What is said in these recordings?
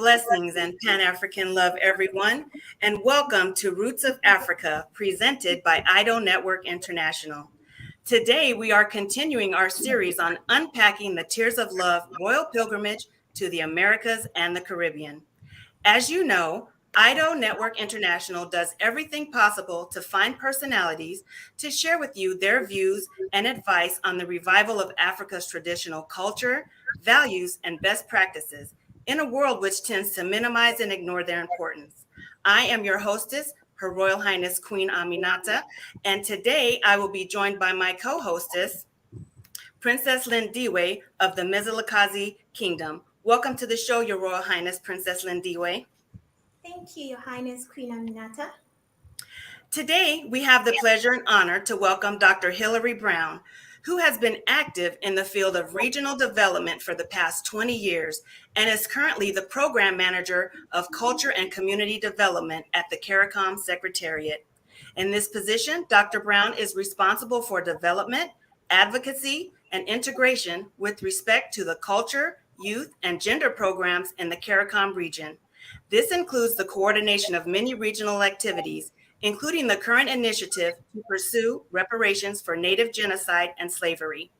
blessings and Pan-African love, everyone, and welcome to Roots of Africa, presented by AIDO Network International. Today, we are continuing our series on unpacking the Tears of Love Royal Pilgrimage to the Americas and the Caribbean. As you know, AIDO Network International does everything possible to find personalities to share with you their views and advice on the revival of Africa's traditional culture, values, and best practices in a world which tends to minimize and ignore their importance. I am your hostess, Her Royal Highness Queen Aminata, and today I will be joined by my co-hostess, Princess Lindiwe of the Mzilikazi Kingdom. Welcome to the show, Your Royal Highness, Princess Lindiwe. Thank you, Your Highness Queen Aminata. Today, we have the pleasure and honor to welcome Dr. Hilary Brown, who has been active in the field of regional development for the past 20 years and is currently the Program Manager of Culture and Community Development at the Caricomm Secretariat. In this position, Dr. Brown is responsible for development, advocacy, and integration with respect to the culture, youth, and gender programs in the Caricomm region. This includes the coordination of many regional activities, including the current initiative to pursue reparations for Native genocide and slavery.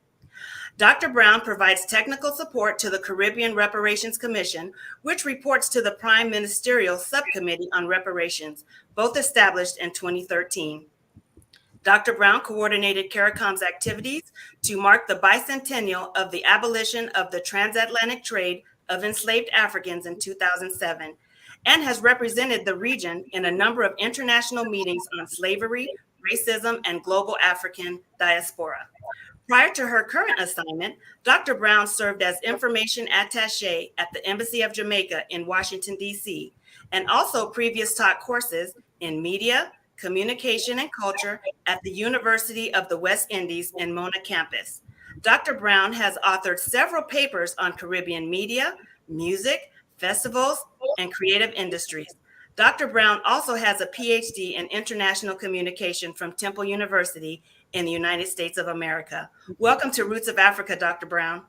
Dr. Brown provides technical support to the Caribbean Reparations Commission, which reports to the Prime Ministerial Subcommittee on Reparations, both established in 2013. Dr. Brown coordinated Caricomm's activities to mark the bicentennial of the abolition of the transatlantic trade of enslaved Africans in 2007, and has represented the region in a number of international meetings on slavery, racism, and global African diaspora. Prior to her current assignment, Dr. Brown served as information attaché at the Embassy of Jamaica in Washington, D.C., and also previous taught courses in media, communication, and culture at the University of the West Indies in Mona campus. Dr. Brown has authored several papers on Caribbean media, music, festivals, and creative industries. Dr. Brown also has a PhD in international communication from Temple University in the United States of America. Welcome to Roots of Africa, Dr. Brown.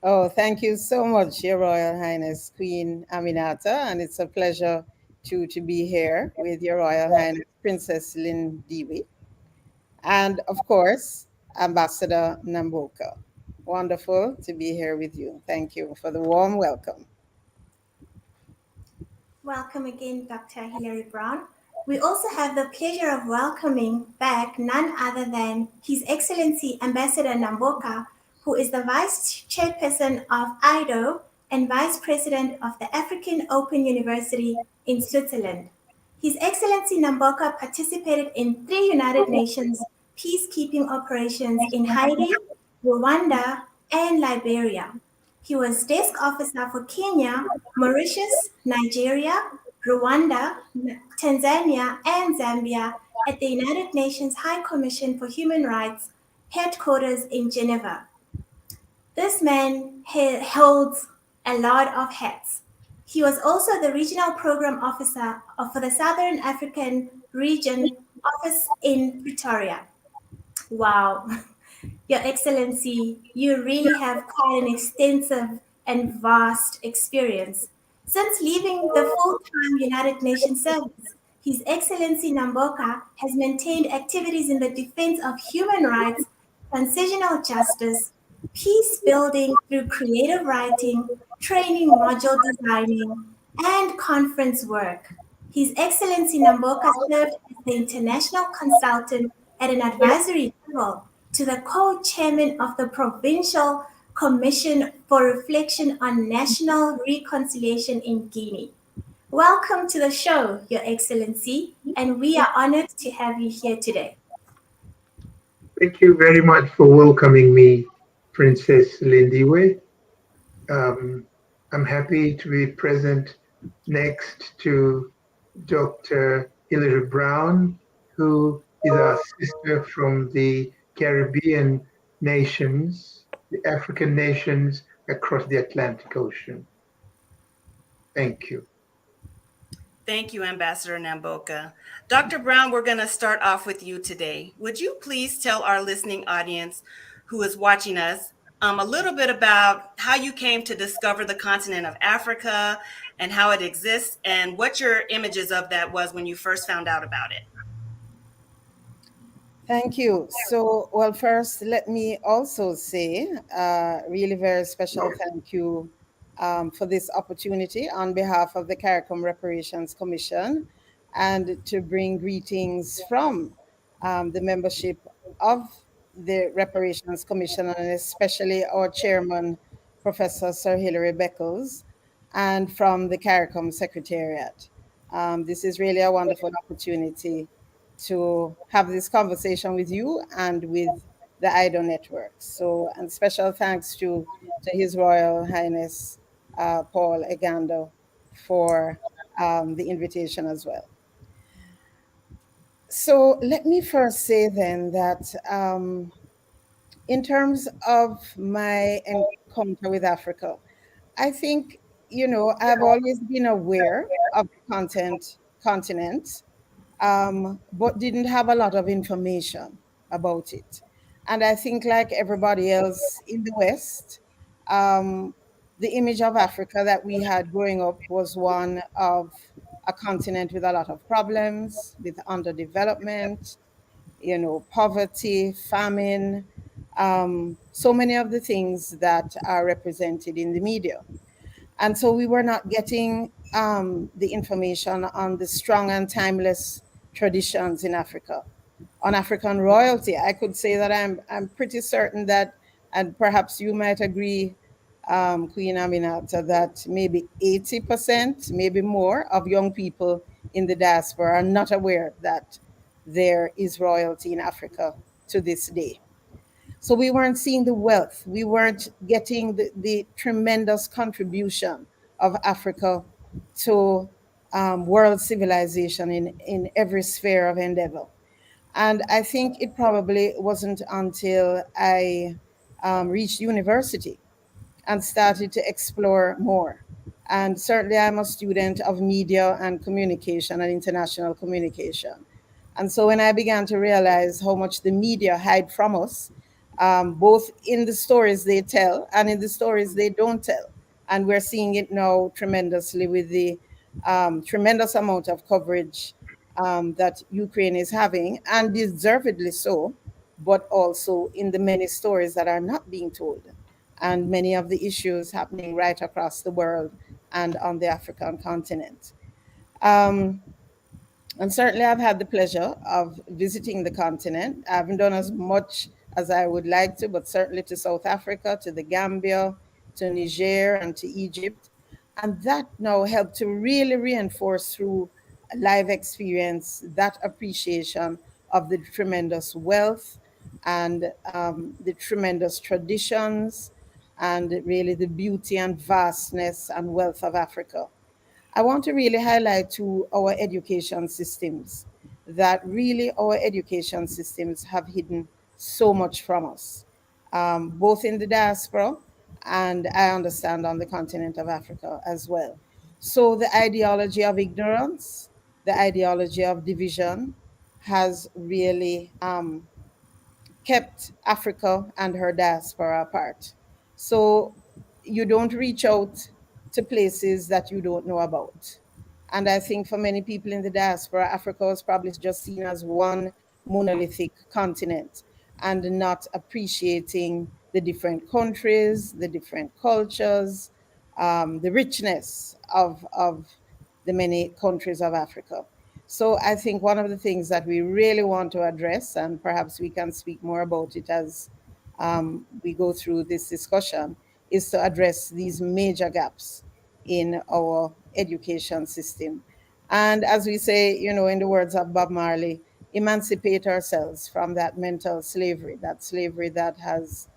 Oh, thank you so much, Your Royal Highness Queen Aminata, and it's a pleasure to be here with Your Royal Highness Princess Lindiwe, and of course, Ambassador Namboka. Wonderful to be here with you. Thank you for the warm welcome. Welcome again, Dr. Hilary Brown. We also have the pleasure of welcoming back none other than His Excellency Ambassador Namboka, who is the Vice Chairperson of AIDO and Vice President of the African Open University in Switzerland. His Excellency Namboka participated in 3 United Nations peacekeeping operations in Haiti, Rwanda, and Liberia. He was desk officer for Kenya, Mauritius, Nigeria, Rwanda, Tanzania, and Zambia at the United Nations High Commission for Human Rights, headquarters in Geneva. This man holds a lot of hats. He was also the regional program officer for the Southern African Region Office in Pretoria. Wow. Your Excellency, you really have quite an extensive and vast experience. Since leaving the full-time United Nations service, His Excellency Namboka has maintained activities in the defense of human rights, transitional justice, peace building through creative writing, training module designing, and conference work. His Excellency Namboka served as the international consultant at an advisory level to the co-chairman of the Provincial Commission for Reflection on National Reconciliation in Guinea. Welcome to the show, Your Excellency, and we are honored to have you here today. Thank you very much for welcoming me, Princess Lindiwe. I'm happy to be present next to Dr. Hilary Brown, who is our sister from the Caribbean nations, the African nations across the Atlantic Ocean. Thank you. Thank you, Ambassador Namboka. Dr. Brown, we're going to start off with you today. Would you please tell our listening audience who is watching us a little bit about how you came to discover the continent of Africa and how it exists, and what your images of that was when you first found out about it. Thank you. So, well, first, let me also say really very special thank you for this opportunity on behalf of the Caricomm Reparations Commission, and to bring greetings from the membership of the Reparations Commission, and especially our chairman, Professor Sir Hilary Beckles, and from the Caricomm Secretariat. This is really a wonderful opportunity to have this conversation with you and with the AIDO network. So, and special thanks to His Royal Highness Paul Egando for the invitation as well. So, let me first say then that in terms of my encounter with Africa, I think, I've always been aware of the continent, but didn't have a lot of information about it. And I think, like everybody else in the West, um, the image of Africa that we had growing up was one of a continent with a lot of problems, with underdevelopment, poverty, famine, so many of the things that are represented in the media. And so we were not getting the information on the strong and timeless traditions in Africa, on African royalty. I could say that I'm pretty certain that, and perhaps you might agree, Queen Aminata, that maybe 80%, maybe more, of young people in the diaspora are not aware that there is royalty in Africa to this day. So we weren't seeing the wealth. We weren't getting the tremendous contribution of Africa to world civilization in every sphere of endeavor. And I think it probably wasn't until I reached university and started to explore more. And certainly, I'm a student of media and communication and international communication. And so, when I began to realize how much the media hide from us, both in the stories they tell and in the stories they don't tell, and we're seeing it now tremendously with the tremendous amount of coverage that Ukraine is having, and deservedly so, but also in the many stories that are not being told, and many of the issues happening right across the world and on the African continent. Um, and certainly, I've had the pleasure of visiting the continent. I haven't done as much as I would like to, but certainly to South Africa, to the Gambia, to Niger, and to Egypt. And that now helped to really reinforce through a live experience that appreciation of the tremendous wealth and the tremendous traditions and really the beauty and vastness and wealth of Africa. I want to really highlight to our education systems that really our education systems have hidden so much from us, both in the diaspora and I understand on the continent of Africa as well. So the ideology of ignorance, the ideology of division has really kept Africa and her diaspora apart. So you don't reach out to places that you don't know about. And I think for many people in the diaspora, Africa was probably just seen as one monolithic continent and not appreciating the different countries, the different cultures, the richness of the many countries of Africa. So I think one of the things that we really want to address, and perhaps we can speak more about it as we go through this discussion, is to address these major gaps in our education system. And as we say, in the words of Bob Marley, emancipate ourselves from that mental slavery, that has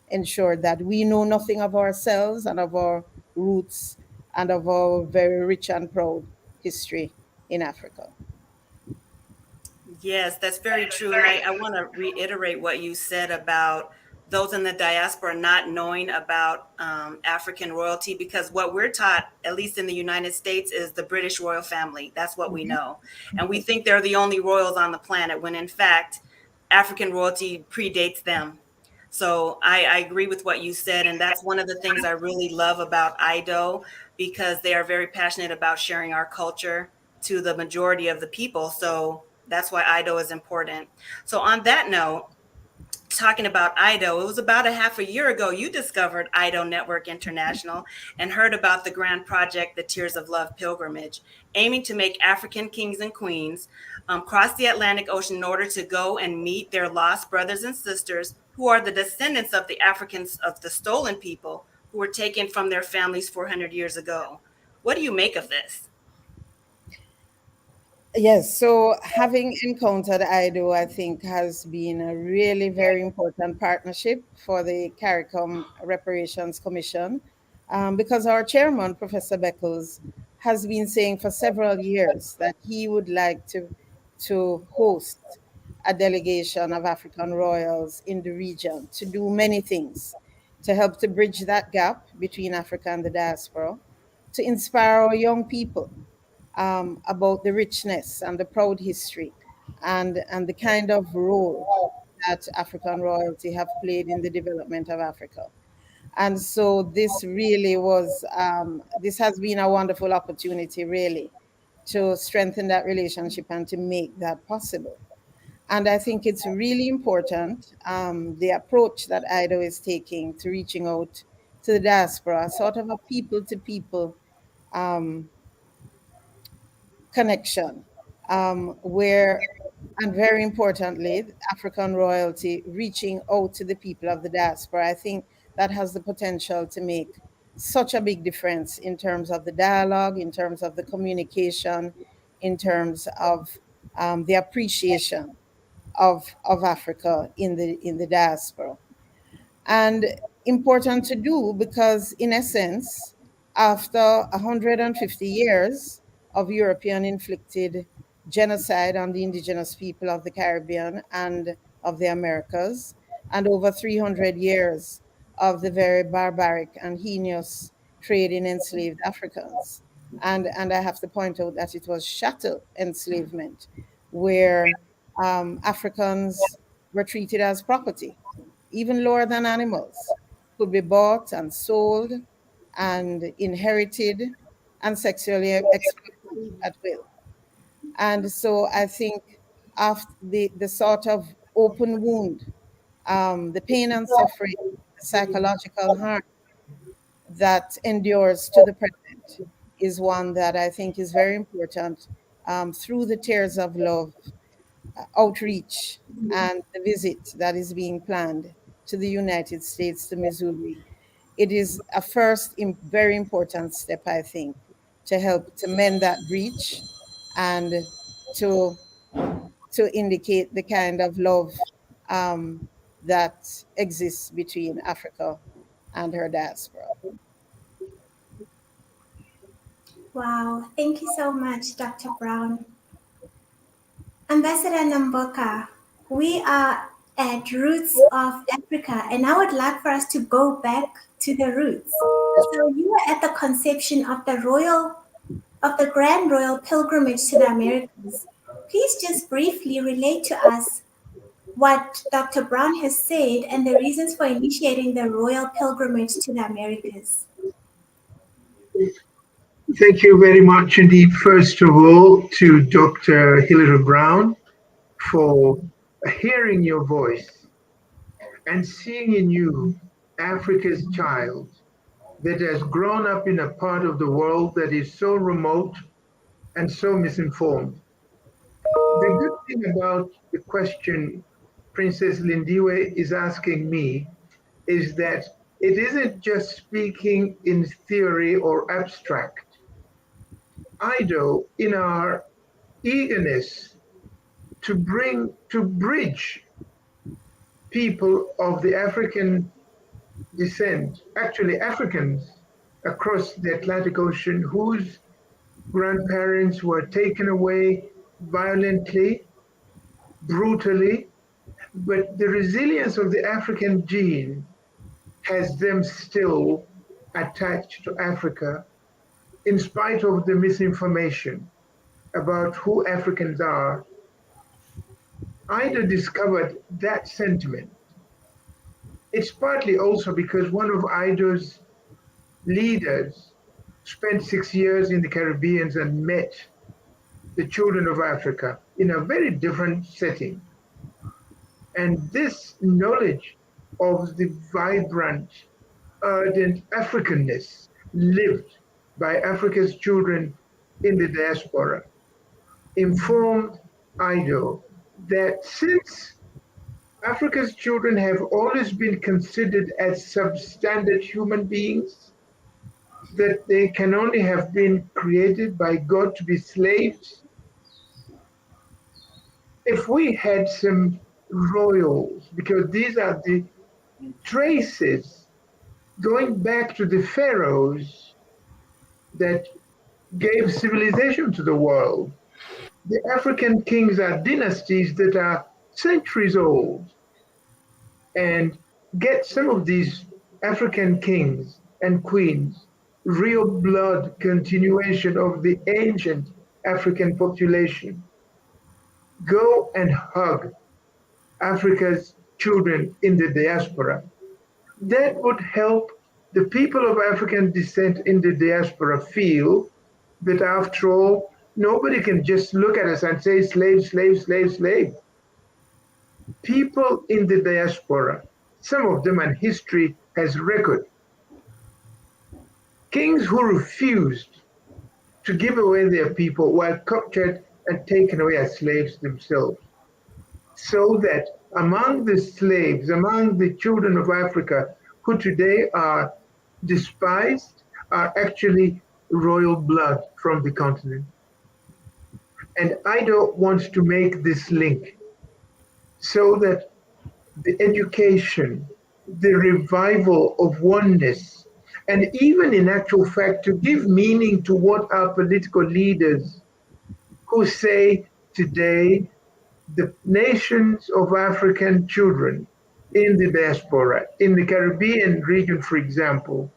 ensured that we know nothing of ourselves and of our roots and of our very rich and proud history in Africa. Yes, that's very true. And I want to reiterate what you said about those in the diaspora not knowing about African royalty, because what we're taught, at least in the United States, is the British royal family. That's what we know. And we think they're the only royals on the planet, when in fact, African royalty predates them. So I agree with what you said. And that's one of the things I really love about AIDO, because they are very passionate about sharing our culture to the majority of the people. So that's why AIDO is important. So on that note, talking about AIDO, it was about a half a year ago you discovered AIDO Network International and heard about the grand project, the Tears of Love Pilgrimage, aiming to make African kings and queens cross the Atlantic Ocean in order to go and meet their lost brothers and sisters who are the descendants of the Africans, of the stolen people who were taken from their families 400 years ago. What do you make of this? Yes, so having encountered AIDO, I think has been a really very important partnership for the Caricomm Reparations Commission, because our chairman, Professor Beckles, has been saying for several years that he would like to host a delegation of African royals in the region to do many things to help to bridge that gap between Africa and the diaspora, to inspire our young people about the richness and the proud history and the kind of role that African royalty have played in the development of Africa. And so this really was, this has been a wonderful opportunity, really, to strengthen that relationship and to make that possible. And I think it's really important, the approach that AIDO is taking to reaching out to the diaspora, sort of a people to people connection, where, and very importantly, African royalty reaching out to the people of the diaspora. I think that has the potential to make such a big difference in terms of the dialogue, in terms of the communication, in terms of the appreciation of Africa in the diaspora. And important to do because, in essence, after 150 years of European inflicted genocide on the indigenous people of the Caribbean and of the Americas, and over 300 years of the very barbaric and heinous trade in enslaved Africans. And I have to point out that it was chattel enslavement, where Africans were treated as property, even lower than animals, could be bought and sold and inherited and sexually exploited at will. And so I think after the sort of open wound, the pain and suffering, the psychological harm that endures to the present is one that I think is very important, through the Tears of Love outreach and the visit that is being planned to the United States, to Missouri. It is a first very important step, I think, to help to mend that breach and to indicate the kind of love that exists between Africa and her diaspora. Wow, thank you so much, Dr. Brown. Ambassador Namboka, we are at Roots of Africa, and I would like for us to go back to the roots. So you were at the conception of the Grand Royal Pilgrimage to the Americas. Please just briefly relate to us what Dr. Brown has said and the reasons for initiating the Royal Pilgrimage to the Americas. Thank you very much indeed, first of all, to Dr. Hilary Brown for hearing your voice and seeing in you Africa's child that has grown up in a part of the world that is so remote and so misinformed. The good thing about the question Princess Lindiwe is asking me is that it isn't just speaking in theory or abstract. AIDO, in our eagerness to bridge people of the African descent, actually Africans across the Atlantic Ocean whose grandparents were taken away violently, brutally, but the resilience of the African gene has them still attached to Africa in spite of the misinformation about who Africans are. AIDO discovered that sentiment It's partly also because one of AIDO's leaders spent 6 years in the Caribbean and met the children of Africa in a very different setting. And this knowledge of the vibrant, ardent Africanness lived by Africa's children in the diaspora informed AIDO that since Africa's children have always been considered as substandard human beings, that they can only have been created by God to be slaves. If we had some royals, because these are the traces going back to the pharaohs that gave civilization to the world. The African kings are dynasties that are centuries old. And get some of these African kings and queens, real blood continuation of the ancient African population. Go and hug Africa's children in the diaspora. That would help the people of African descent in the diaspora feel that after all, nobody can just look at us and say slave, slave, slave, slave. People in the diaspora, some of them, and history has record, kings who refused to give away their people were captured and taken away as slaves themselves. So that among the slaves, among the children of Africa, who today are despised, are actually royal blood from the continent. And AIDO wants to make this link so that the education, the revival of oneness, and even in actual fact to give meaning to what our political leaders who say today the nations of African children in the diaspora, in the Caribbean region, for example,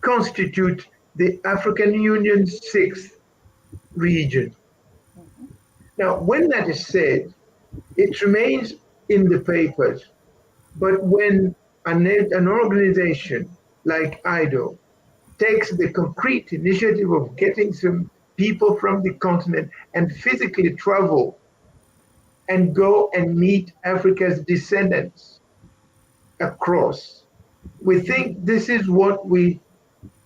constitute the African Union's 6th region. Now, when that is said, it remains in the papers, but when an organization like AIDO takes the concrete initiative of getting some people from the continent and physically travel and go and meet Africa's descendants across, we think this is what we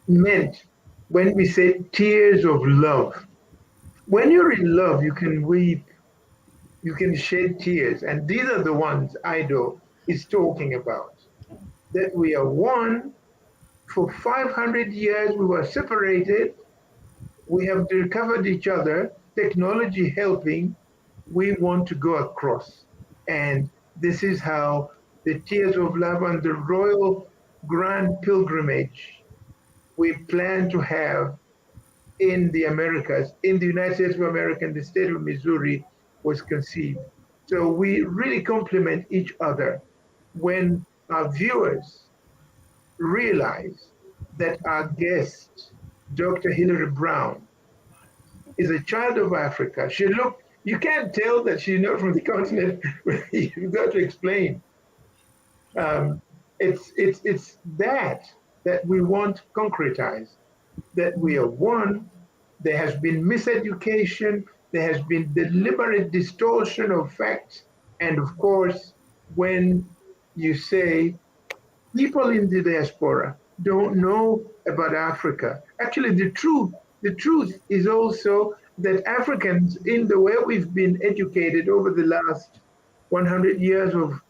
meant when we said tears of love. When you're in love, you can weep, you can shed tears, and these are the ones AIDO is talking about. That we are one. For 500 years, we were separated. We have recovered each other, technology helping. We want to go across. And this is how the Tears of Love and the Royal Grand Pilgrimage we plan to have in the Americas, in the United States of America, and the state of Missouri was conceived. So we really complement each other when our viewers realize that our guest, Dr. Hilary Brown, is a child of Africa. You can't tell that she's not from the continent. You've got to explain. It's that we want concretized, that we are one. There has been miseducation, there has been deliberate distortion of facts, and of course, when you say people in the diaspora don't know about Africa, actually the truth is also that Africans, in the way we've been educated over the last 100 years of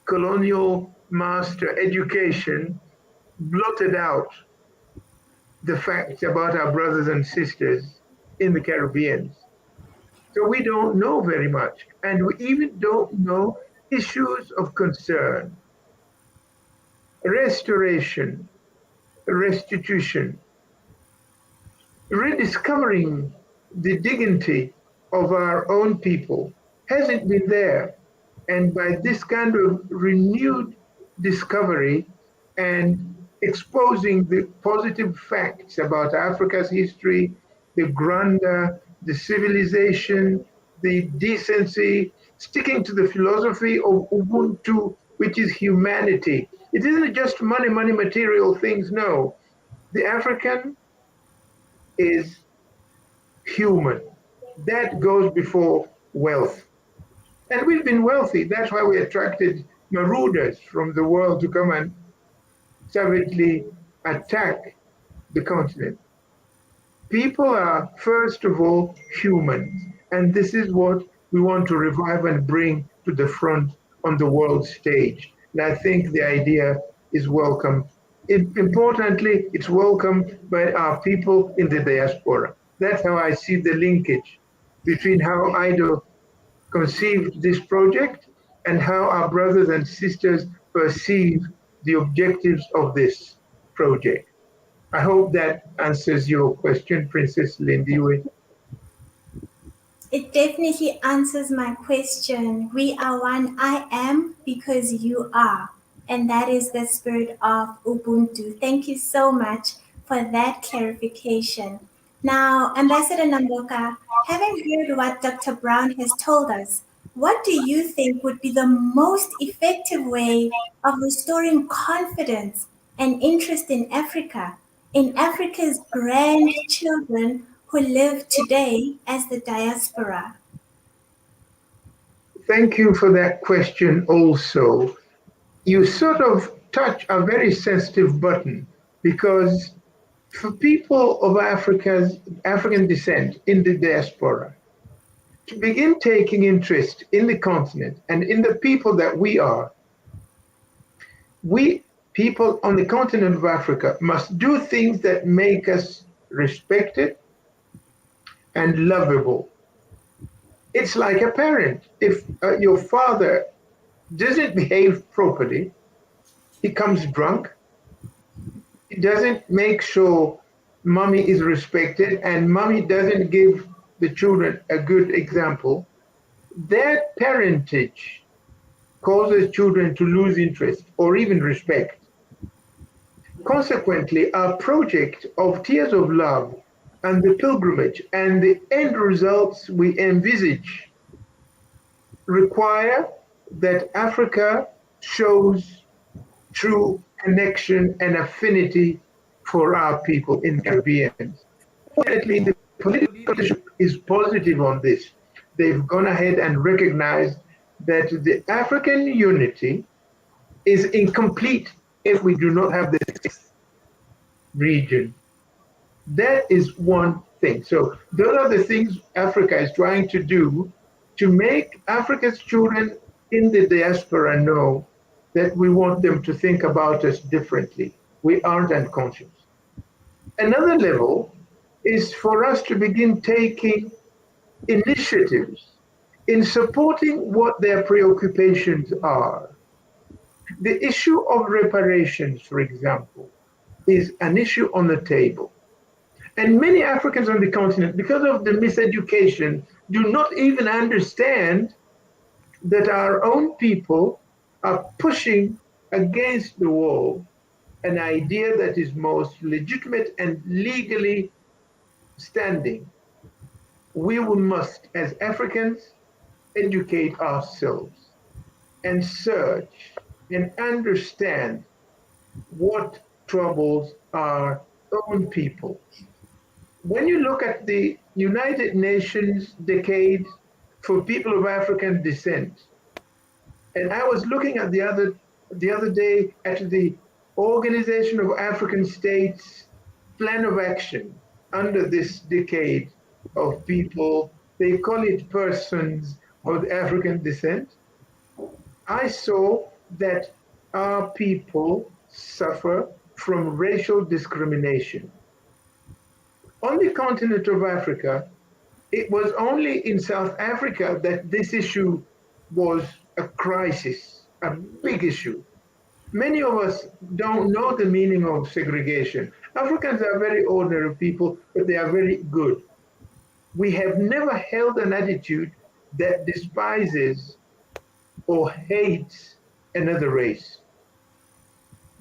colonial master education, blotted out the facts about our brothers and sisters in the Caribbean. So we don't know very much, and we even don't know issues of concern. Restoration, restitution, rediscovering the dignity of our own people hasn't been there. And by this kind of renewed discovery and exposing the positive facts about Africa's history, the grandeur, the civilization, the decency, sticking to the philosophy of Ubuntu which is humanity. It isn't just money, material things. No, the African is human. That goes before wealth. And we've been wealthy. That's why we attracted marauders from the world to come and savagely attack the continent. People are, first of all, humans. And this is what we want to revive and bring to the front on the world stage. And I think the idea is welcome. Importantly, it's welcomed by our people in the diaspora. That's how I see the linkage between how AIDO conceived this project and how our brothers and sisters perceive the objectives of this project. I hope that answers your question, Princess Lindiwe. It definitely answers my question. We are one. I am because you are. And that is the spirit of Ubuntu. Thank you so much for that clarification. Now, Ambassador Namboka, having heard what Dr. Brown has told us, what do you think would be the most effective way of restoring confidence and interest in Africa's grandchildren who live today as the diaspora? Thank you for that question also. You sort of touch a very sensitive button because for people of African descent in the diaspora, to begin taking interest in the continent and in the people that we are, we people on the continent of Africa must do things that make us respected and lovable. It's like a parent. If your father doesn't behave properly, he comes drunk, he doesn't make sure mommy is respected, and mommy doesn't give the children a good example, that parentage causes children to lose interest or even respect. Consequently, our project of Tears of Love and the pilgrimage and the end results we envisage require that Africa shows true connection and affinity for our people in the Caribbean. Fortunately, the political leadership is positive on this. They've gone ahead and recognized that the African unity is incomplete if we do not have the sixth region. That is one thing. So those are the things Africa is trying to do to make Africa's children in the diaspora know that we want them to think about us differently. We aren't unconscious. Another level is for us to begin taking initiatives in supporting what their preoccupations are. The issue of reparations, for example, is an issue on the table. And many Africans on the continent, because of the miseducation, do not even understand that our own people are pushing against the wall an idea that is most legitimate and legally standing. We must, as Africans, educate ourselves and search and understand what troubles our own people. When you look at the United Nations decade for people of African descent, and I was looking at the other day at the Organization of African States plan of action under this decade of people, they call it persons of African descent. I saw that our people suffer from racial discrimination. On the continent of Africa, it was only in South Africa that this issue was a crisis, a big issue. Many of us don't know the meaning of segregation. Africans are very ordinary people, but they are very good. We have never held an attitude that despises or hates another race.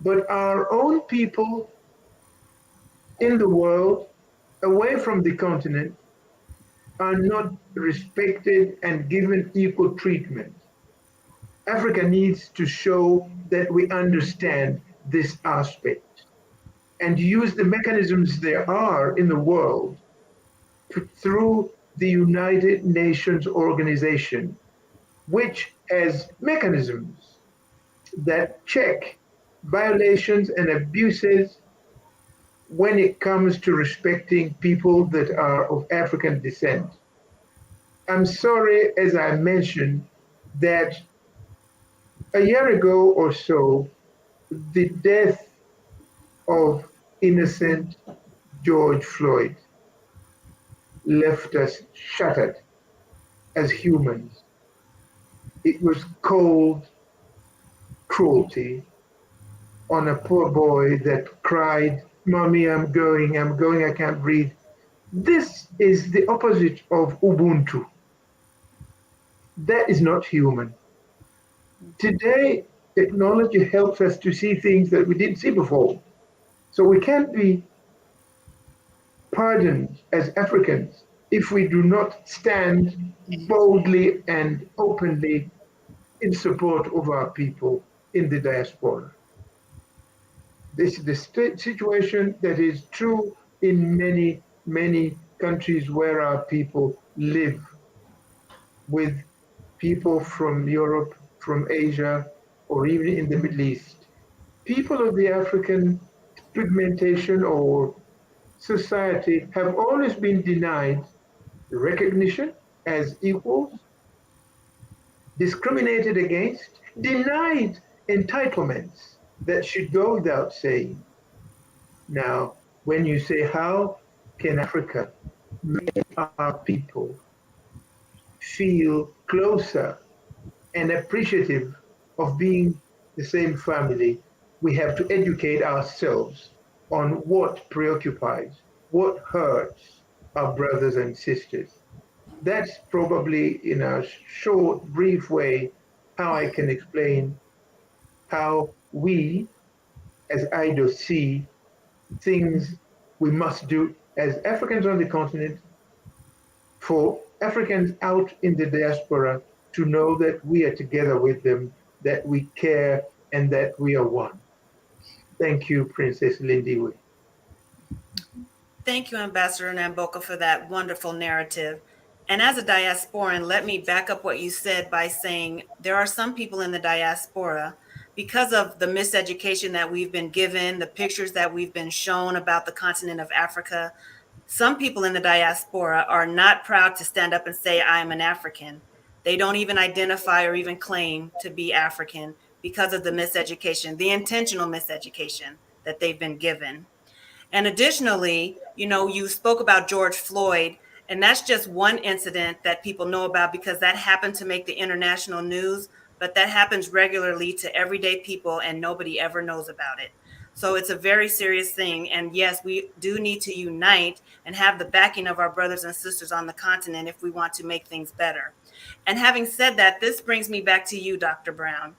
But our own people in the world, away from the continent, are not respected and given equal treatment. Africa needs to show that we understand this aspect and use the mechanisms there are in the world through the United Nations organization, which has mechanisms that check violations and abuses when it comes to respecting people that are of African descent. I'm sorry, as I mentioned, that a year ago or so, the death of innocent George Floyd left us shattered as humans. It was cold cruelty on a poor boy that cried, "Mommy, I'm going, I can't breathe." This is the opposite of Ubuntu. That is not human. Today, technology helps us to see things that we didn't see before. So we can't be pardoned as Africans if we do not stand boldly and openly in support of our people in the diaspora. This is the situation that is true in many, many countries where our people live, with people from Europe, from Asia, or even in the Middle East. People of the African pigmentation or society have always been denied recognition as equals, discriminated against, denied entitlements that should go without saying. Now, when you say, how can Africa make our people feel closer and appreciative of being the same family, we have to educate ourselves on what preoccupies, what hurts our brothers and sisters. That's probably, in a short, brief way, how I can explain how we, as AIDO, see things we must do as Africans on the continent, for Africans out in the diaspora to know that we are together with them, that we care, and that we are one. Thank you, Princess Lindiwe. Thank you, Ambassador Namboka, for that wonderful narrative. And as a diasporan, let me back up what you said by saying there are some people in the diaspora, because of the miseducation that we've been given, the pictures that we've been shown about the continent of Africa, some people in the diaspora are not proud to stand up and say, I'm an African. They don't even identify or even claim to be African because of the miseducation, the intentional miseducation that they've been given. And additionally, you spoke about George Floyd, and that's just one incident that people know about because that happened to make the international news, but that happens regularly to everyday people and nobody ever knows about it. So it's a very serious thing. And yes, we do need to unite and have the backing of our brothers and sisters on the continent if we want to make things better. And having said that, this brings me back to you, Dr. Brown.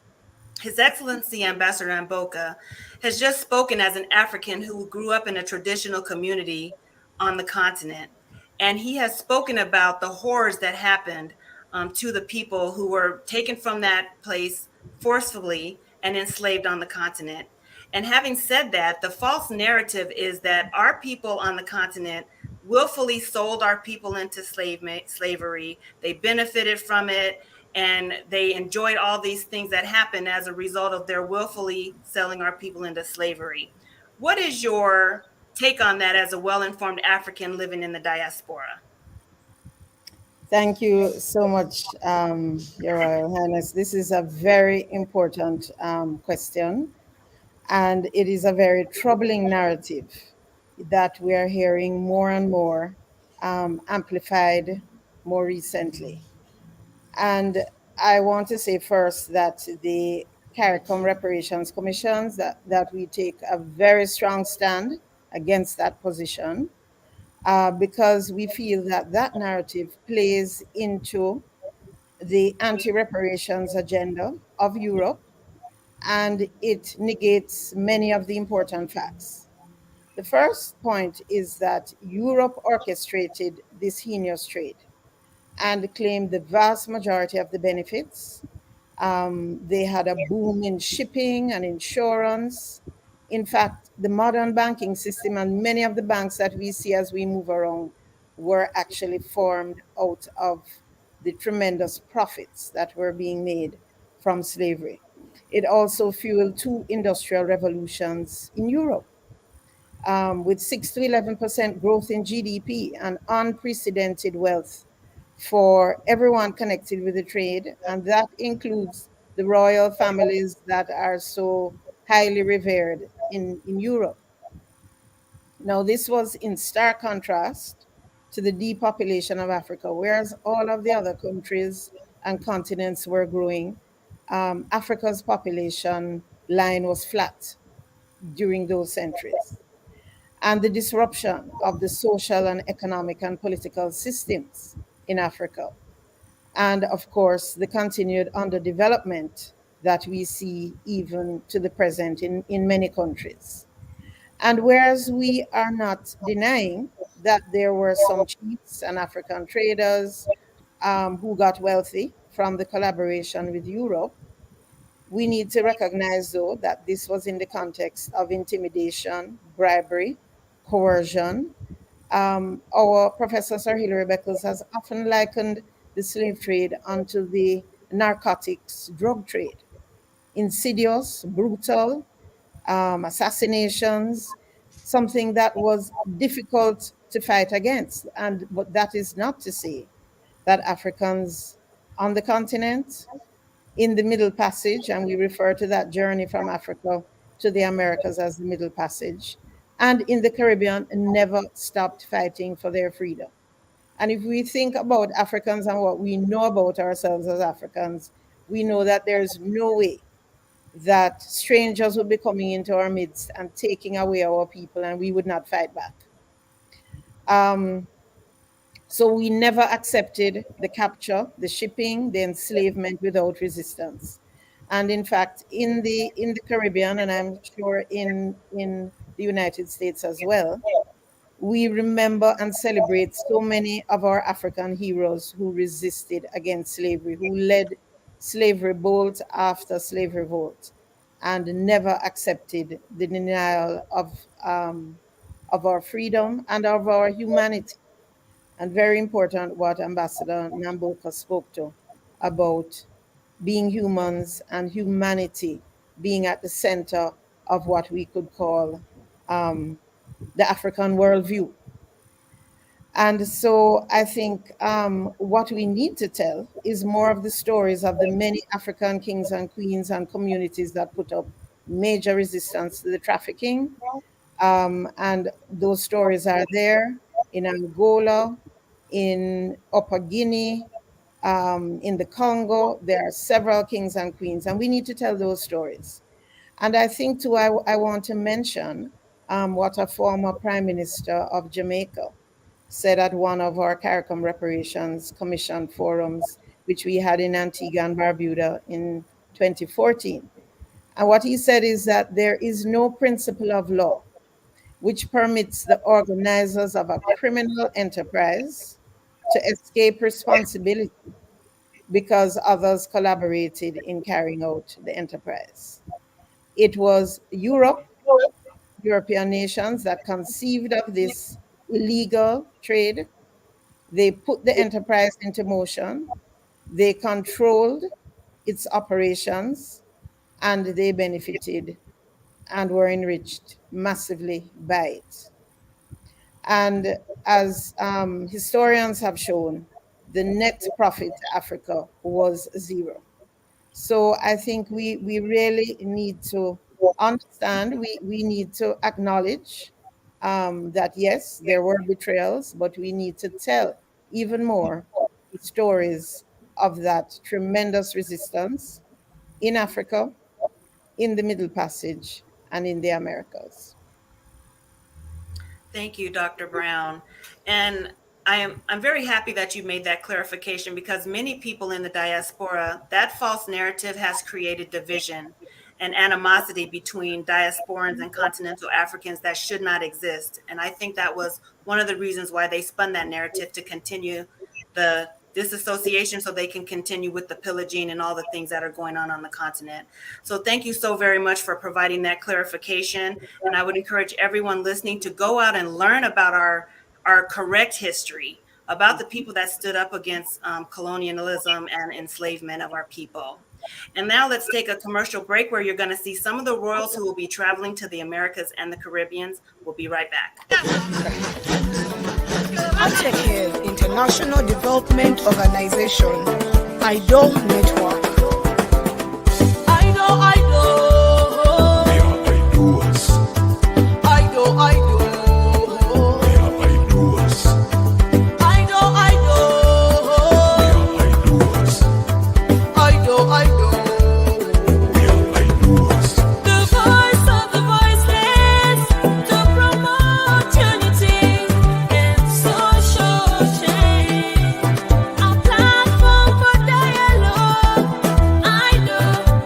His Excellency Ambassador Mboka has just spoken as an African who grew up in a traditional community on the continent. And he has spoken about the horrors that happened to the people who were taken from that place forcefully and enslaved on the continent. And having said that, the false narrative is that our people on the continent willfully sold our people into slavery. They benefited from it and they enjoyed all these things that happened as a result of their willfully selling our people into slavery. What is your take on that as a well-informed African living in the diaspora? Thank you so much, Your Royal Highness. This is a very important question, and it is a very troubling narrative that we are hearing more and more, amplified more recently. And I want to say first that the Caricomm Reparations Commissions, that we take a very strong stand against that position, because we feel that that narrative plays into the anti-reparations agenda of Europe, and it negates many of the important facts. The first point is that Europe orchestrated this heinous trade and claimed the vast majority of the benefits They had a boom in shipping and insurance. In fact, the modern banking system and many of the banks that we see as we move around were actually formed out of the tremendous profits that were being made from slavery. It also fueled two industrial revolutions in Europe, with 6 to 11% growth in GDP and unprecedented wealth for everyone connected with the trade. And that includes the royal families that are so highly revered in Europe. Now, this was in stark contrast to the depopulation of Africa, whereas all of the other countries and continents were growing. Africa's population line was flat during those centuries, and the disruption of the social and economic and political systems in Africa. And of course, the continued underdevelopment that we see even to the present in many countries. And whereas we are not denying that there were some chiefs and African traders who got wealthy from the collaboration with Europe, we need to recognize, though, that this was in the context of intimidation, bribery, coercion. Our Professor Sir Hilary Beckles has often likened the slave trade unto the narcotics drug trade. Insidious, brutal, assassinations, something that was difficult to fight against. And but that is not to say that Africans on the continent, in the Middle Passage, and we refer to that journey from Africa to the Americas as the Middle Passage, and in the Caribbean, never stopped fighting for their freedom. And if we think about Africans and what we know about ourselves as Africans, we know that there's no way that strangers would be coming into our midst and taking away our people, and we would not fight back. Um, so we never accepted the capture, the shipping, the enslavement without resistance. And in fact, in the Caribbean, and I'm sure in the United States as well, we remember and celebrate so many of our African heroes who resisted against slavery, who led slave revolt after slave revolt, and never accepted the denial of our freedom and of our humanity. And very important what Ambassador Namboka spoke to about being humans and humanity being at the center of what we could call the African worldview. And so I think what we need to tell is more of the stories of the many African kings and queens and communities that put up major resistance to the trafficking. And those stories are there in Angola, in Upper Guinea, in the Congo. There are several kings and queens, and we need to tell those stories. And I think, too, I want to mention what a former Prime Minister of Jamaica said at one of our Caricomm Reparations Commission forums, which we had in Antigua and Barbuda in 2014. And what he said is that there is no principle of law which permits the organizers of a criminal enterprise to escape responsibility because others collaborated in carrying out the enterprise. It was European nations that conceived of this illegal trade. They put the enterprise into motion, they controlled its operations, and they benefited and were enriched massively by it. And as historians have shown, the net profit to Africa was zero. So I think we really need to understand, we need to acknowledge that yes, there were betrayals, but we need to tell even more the stories of that tremendous resistance in Africa, in the Middle Passage, and in the Americas. Thank you, Dr. Brown. And I'm very happy that you made that clarification, because many people in the diaspora, that false narrative has created division and animosity between diasporans and continental Africans that should not exist. And I think that was one of the reasons why they spun that narrative, to continue the disassociation so they can continue with the pillaging and all the things that are going on the continent. So thank you so very much for providing that clarification. And I would encourage everyone listening to go out and learn about our correct history, about the people that stood up against colonialism and enslavement of our people. And now let's take a commercial break where you're going to see some of the royals who will be traveling to the Americas and the Caribbean. We'll be right back. AIDO International Development Organization, AIDO Network. AIDO, AIDO. We are AIDOers. AIDO, AIDO. We are AIDOers. AIDO, AIDO. We are AIDOers. AIDO, AIDO. We are AIDOers. The voice of the voiceless to promote unity and social change. A platform for dialogue. AIDO,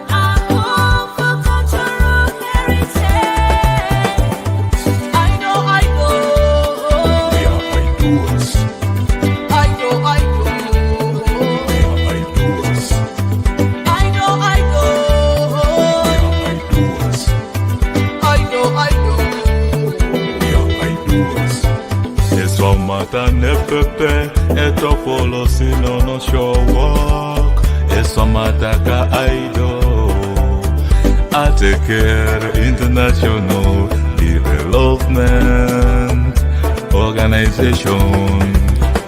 a home for cultural heritage. AIDO, AIDO. We are AIDOers. AIDO, AIDO. We are AIDOers. AIDO, AIDO. AIDOers. AIDO, AIDO. We are AIDOers. Esomata nepepe etofolo sinono showok. Esomata ka AIDO. Ateker International Development Organization.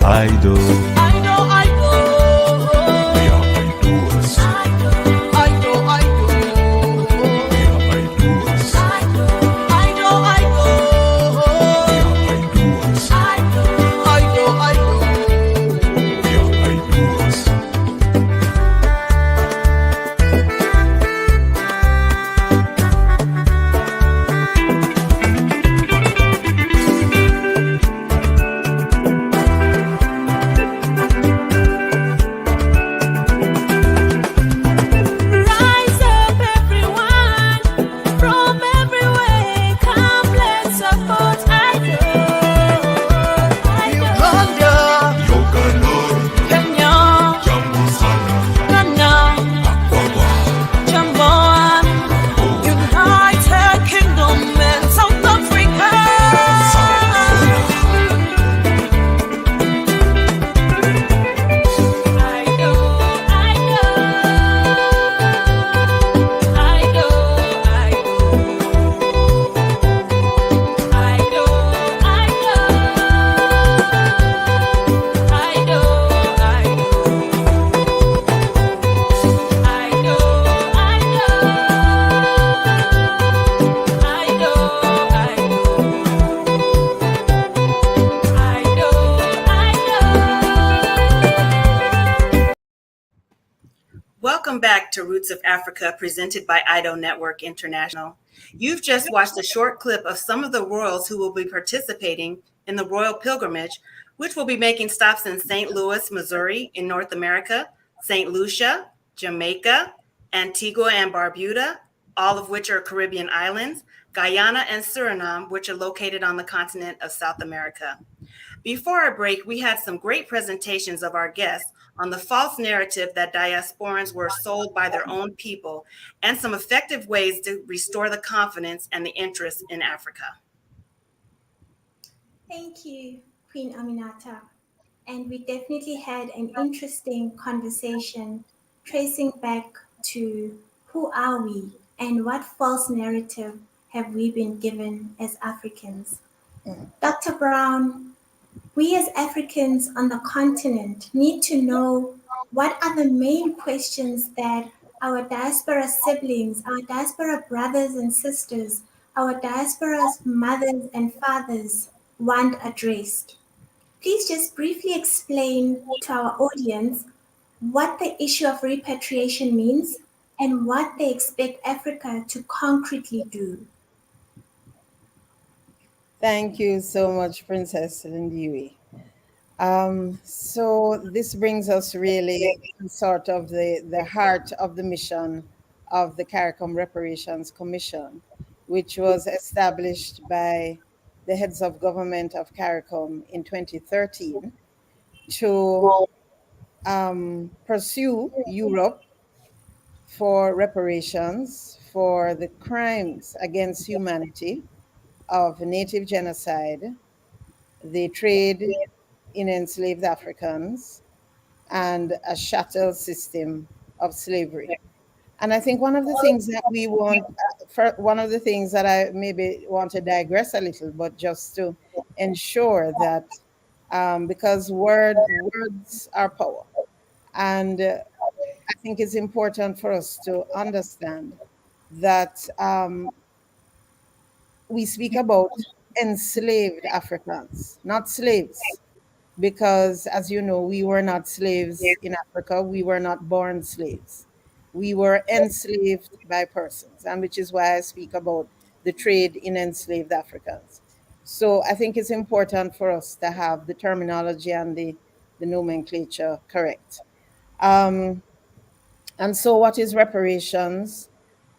AIDO. AIDO, AIDO. We are AIDOers. AIDO, AIDO. We are AIDOers. AIDO, AIDO. AIDOers. AIDO, AIDO. We are AIDOers. Rise up, everyone, from everywhere. Come, let's support AIDO. Uganda, Yoganor, Kenya, Jambu Sana, Ghana, Aquaba, Jamaica, United Kingdom, and South Africa. AIDO, AIDO. AIDO, AIDO. AIDO, AIDO. AIDO, Welcome back to Roots of Africa, presented by AIDO Network International. You've just watched a short clip of some of the royals who will be participating in the Royal Pilgrimage, which will be making stops in St. Louis, Missouri in North America, St. Lucia, Jamaica, Antigua and Barbuda, all of which are Caribbean islands, Guyana and Suriname, which are located on the continent of South America. Before our break, we had some great presentations of our guests on the false narrative that diasporans were sold by their own people and some effective ways to restore the confidence and the interest in Africa. Thank you, Queen Aminata. And we definitely had an interesting conversation tracing back to who are we and what false narrative have we been given as Africans. Dr. Brown, we as Africans on the continent need to know what are the main questions that our diaspora siblings, our diaspora brothers and sisters, our diaspora's mothers and fathers want addressed. Please just briefly explain to our audience what the issue of repatriation means and what they expect Africa to concretely do. Thank you so much, Princess Lindiwe. So this brings us really to sort of the heart of the mission of the Caricomm Reparations Commission, which was established by the heads of government of Caricomm in 2013 to pursue Europe for reparations for the crimes against humanity of native genocide, the trade in enslaved Africans, and a chattel system of slavery. And I think one of the things that we want, one of the things that I maybe want to digress a little, but just to ensure that, because words are power, and I think it's important for us to understand that we speak about enslaved Africans, not slaves, because as you know, we were not slaves in Africa. We were not born slaves. We were enslaved by persons, and which is why I speak about the trade in enslaved Africans. So I think it's important for us to have the terminology and the nomenclature correct. Um, and so, what is reparations,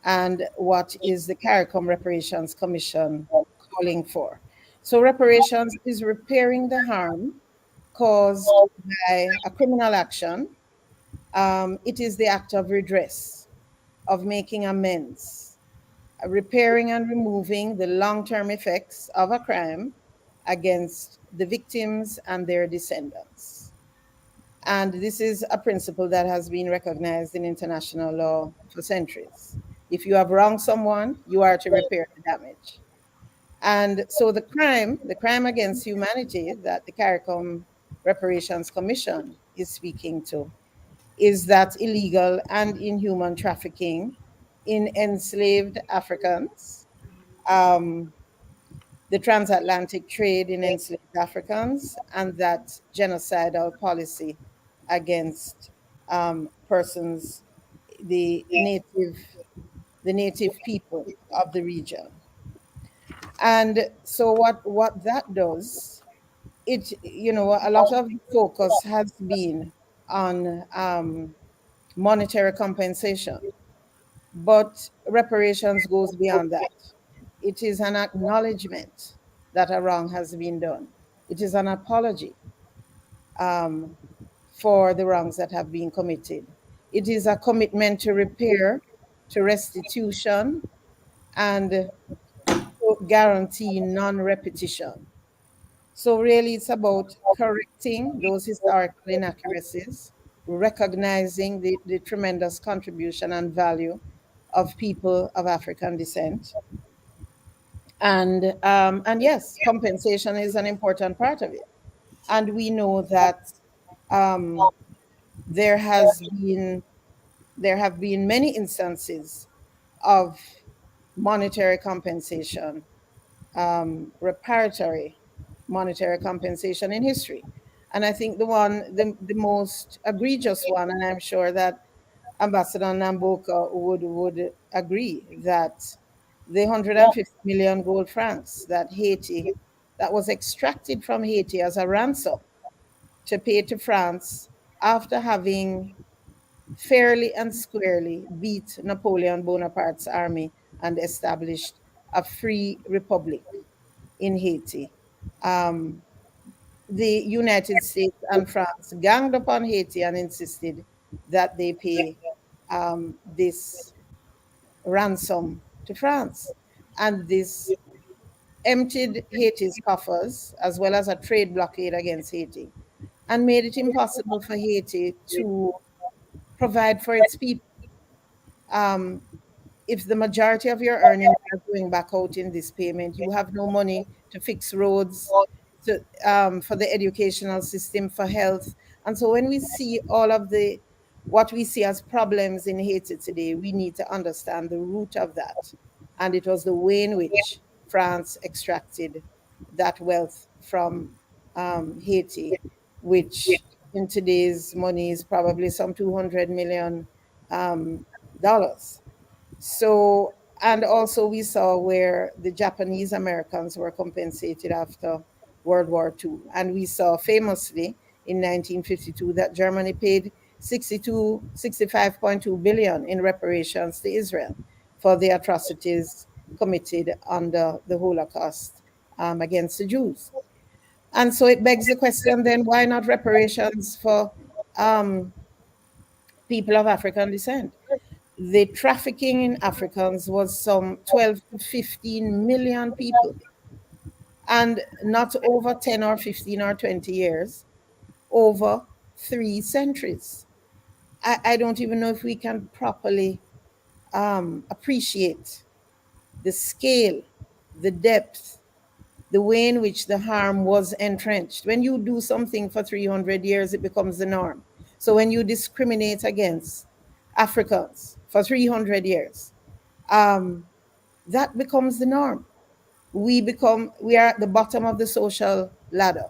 and what is the Caricomm Reparations Commission calling for? So, reparations is repairing the harm caused by a criminal action. It is the act of redress, of making amends, repairing and removing the long term effects of a crime against the victims and their descendants. And this is a principle that has been recognized in international law for centuries. If you have wronged someone, you are to repair the damage. And so the crime against humanity that the CARICOM Reparations Commission is speaking to is that illegal and inhuman trafficking in enslaved Africans, um, the transatlantic trade in enslaved Africans, and that genocidal policy against persons, the native, the native people of the region. And so what that does, it, you know, a lot of focus has been on monetary compensation, but reparations goes beyond that. It is an acknowledgement that a wrong has been done. It is an apology um, for the wrongs that have been committed. It is a commitment to repair, to restitution, and to guarantee non-repetition. So really it's about correcting those historical inaccuracies, recognizing the tremendous contribution and value of people of African descent. And yes, compensation is an important part of it. And we know that um, there has been there have been many instances of monetary compensation, reparatory monetary compensation in history. And I think the most egregious one, and I'm sure that Ambassador Namboka would agree, that the 150 million gold francs that Haiti, that was extracted from Haiti as a ransom to pay to France after having fairly and squarely beat Napoleon Bonaparte's army and established a free republic in Haiti. Um, the United States and France ganged upon Haiti and insisted that they pay this ransom to France. And this emptied Haiti's coffers, as well as a trade blockade against Haiti, and made it impossible for Haiti to provide for its people. Um, if the majority of your earnings are going back out in this payment, you have no money to fix roads, for the educational system, for health. And so when we see all of what we see as problems in Haiti today, we need to understand the root of that. And it was the way in which France extracted that wealth from Haiti, which in today's money is probably some $200 million. Dollars. So, and also we saw where the Japanese Americans were compensated after World War II. And we saw famously in 1952 that Germany paid 65.2 billion in reparations to Israel for the atrocities committed under the Holocaust against the Jews. And so it begs the question then, why not reparations for um, people of African descent. The trafficking in Africans was some 12 to 15 million people, and not over 10 or 15 or 20 years, over 3 centuries. I don't even know if we can properly appreciate the scale, the depth, the way in which the harm was entrenched. When you do something for 300 years, it becomes the norm. So when you discriminate against Africans for 300 years, that becomes the norm. We are at the bottom of the social ladder.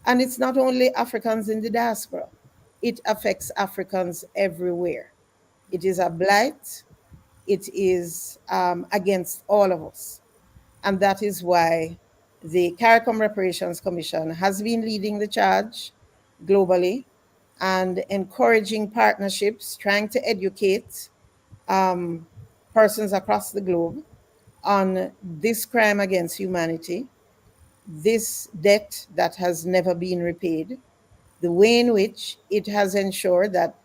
And it's not only Africans in the diaspora, it affects Africans everywhere. It is a blight, it is against all of us. And that is why the Caricomm Reparations Commission has been leading the charge globally and encouraging partnerships, trying to educate persons across the globe on this crime against humanity, this debt that has never been repaid, the way in which it has ensured that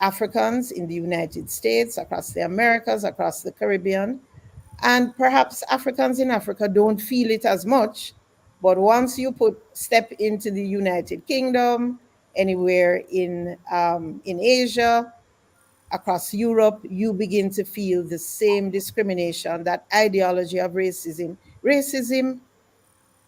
Africans in the United States, across the Americas, across the Caribbean, and perhaps Africans in Africa don't feel it as much, but once you step into the United Kingdom, anywhere in Asia, across Europe, you begin to feel the same discrimination, that ideology of racism. Racism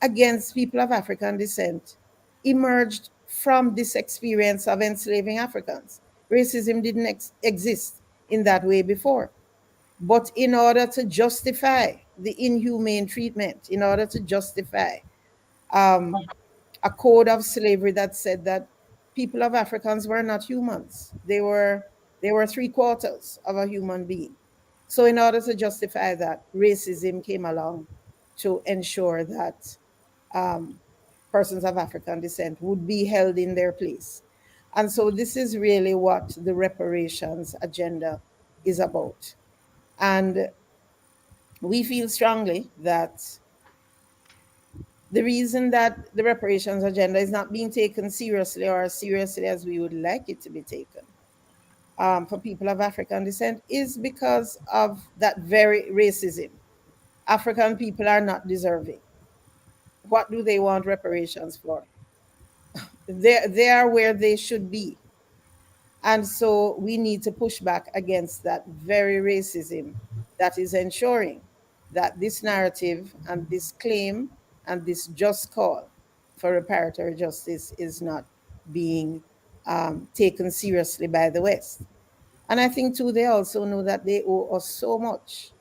against people of African descent emerged from this experience of enslaving Africans. Racism didn't exist in that way before. But in order to justify the inhumane treatment, in order to justify a code of slavery that said that people of Africans were not humans, they were 3/4 of a human being. So in order to justify that, racism came along to ensure that persons of African descent would be held in their place. And so this is really what the reparations agenda is about. And we feel strongly that the reason that the reparations agenda is not being taken seriously, or as seriously as we would like it to be taken, for people of African descent, is because of that very racism. African people are not deserving. What do they want reparations for? They are where they should be. And so we need to push back against that very racism that is ensuring that this narrative and this claim and this just call for reparatory justice is not being taken seriously by the West. And I think, too, they also know that they owe us so much.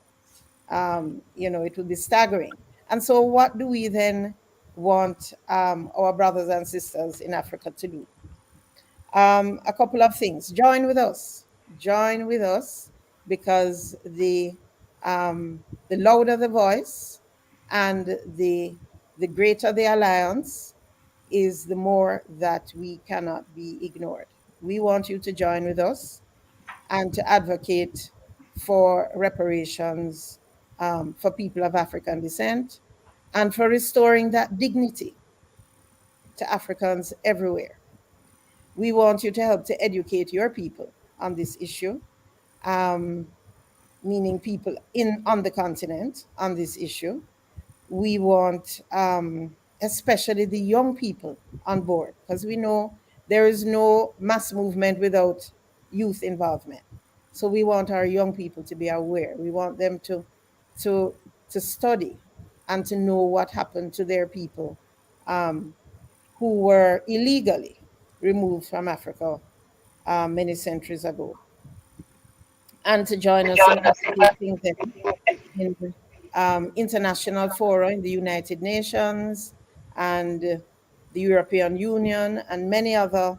It would be staggering. And so, what do we then want our brothers and sisters in Africa to do? A couple of things. Join with us. Join with us, because the louder the voice and the greater the alliance is, the more that we cannot be ignored. We want you to join with us and to advocate for reparations for people of African descent, and for restoring that dignity to Africans everywhere. We want you to help to educate your people on this issue, meaning people on the continent on this issue. We want especially the young people on board, because we know there is no mass movement without youth involvement. So we want our young people to be aware. We want them to study and to know what happened to their people who were illegally removed from Africa many centuries ago, and to join us in advocating them in international fora, in the United Nations and the European Union and many other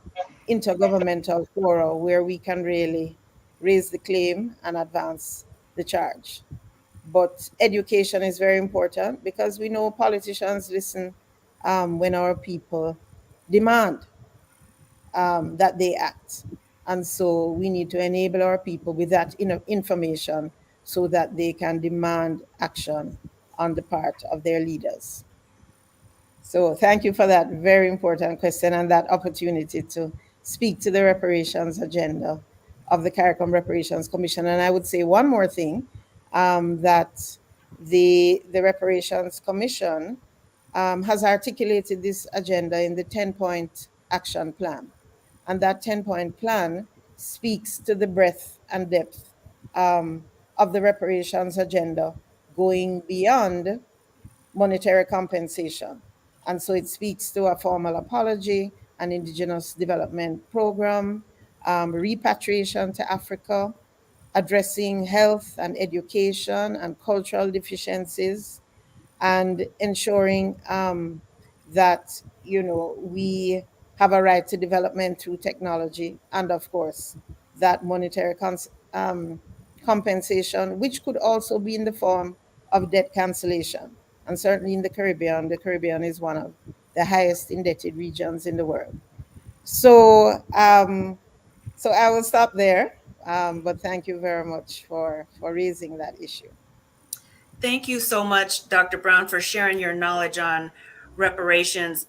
intergovernmental fora where we can really raise the claim and advance the charge. But education is very important, because we know politicians listen when our people demand that they act. And so we need to enable our people with that information so that they can demand action on the part of their leaders. So thank you for that very important question and that opportunity to speak to the reparations agenda of the Caricomm Reparations Commission. And I would say one more thing, that the Reparations Commission has articulated this agenda in the 10-point action plan. And that 10-point plan speaks to the breadth and depth of the reparations agenda, going beyond monetary compensation. And so it speaks to a formal apology, an indigenous development program, repatriation to Africa, addressing health and education and cultural deficiencies, and ensuring that we have a right to development through technology, and of course that monetary compensation, which could also be in the form of debt cancellation. And certainly in the Caribbean is one of the highest indebted regions in the world. So so I will stop there, but thank you very much for raising that issue. Thank you so much, Dr. Brown, for sharing your knowledge on reparations.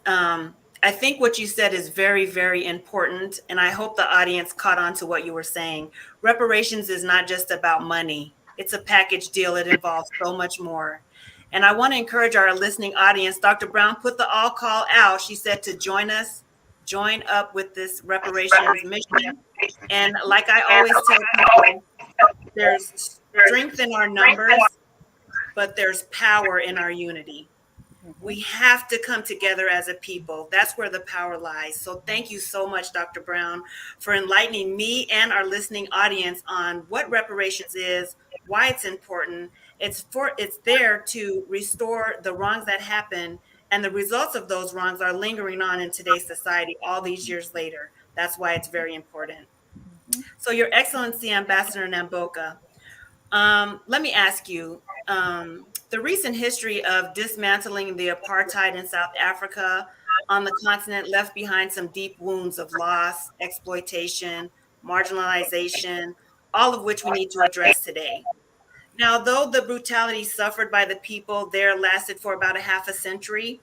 I think what you said is very, very important, and I hope the audience caught on to what you were saying. Reparations is not just about money. It's a package deal. It involves so much more. And I want to encourage our listening audience. Dr. Brown put the all call out. She said to join us, join up with this reparations mission. And like I always tell people, there's strength in our numbers, but there's power in our unity. We have to come together as a people. That's where the power lies. So thank you so much, Dr. Brown, for enlightening me and our listening audience on what reparations is, why it's important. It's there to restore the wrongs that happen, and the results of those wrongs are lingering on in today's society all these years later. That's why it's very important. So, Your Excellency, Ambassador Namboka, let me ask you, the recent history of dismantling the apartheid in South Africa on the continent left behind some deep wounds of loss, exploitation, marginalization, all of which we need to address today. Now, though the brutality suffered by the people there lasted for about a half a century,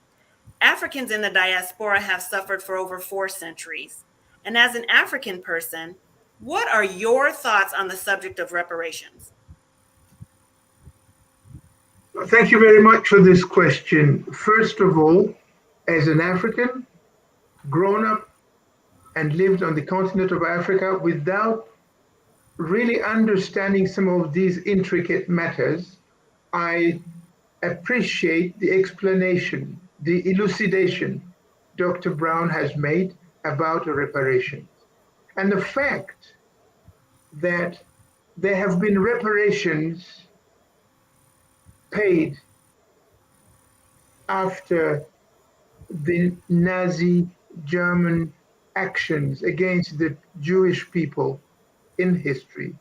Africans in the diaspora have suffered for over 4 centuries. And as an African person, what are your thoughts on the subject of reparations? Thank you very much for this question. First of all, as an African, grown up and lived on the continent of Africa without really understanding some of these intricate matters, I appreciate the explanation, the elucidation Dr. Brown has made about reparations. And the fact that there have been reparations paid after the Nazi German actions against the Jewish people in history.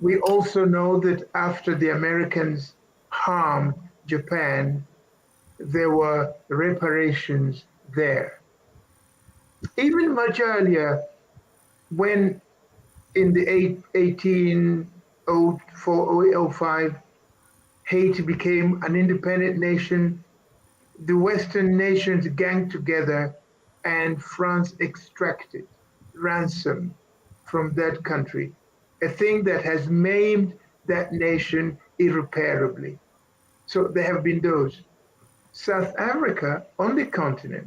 We also know that after the Americans harmed Japan, there were reparations there. Even much earlier, when in the 1804-05, Haiti became an independent nation, the Western nations ganged together and France extracted ransom from that country, a thing that has maimed that nation irreparably. So there have been those. South Africa on the continent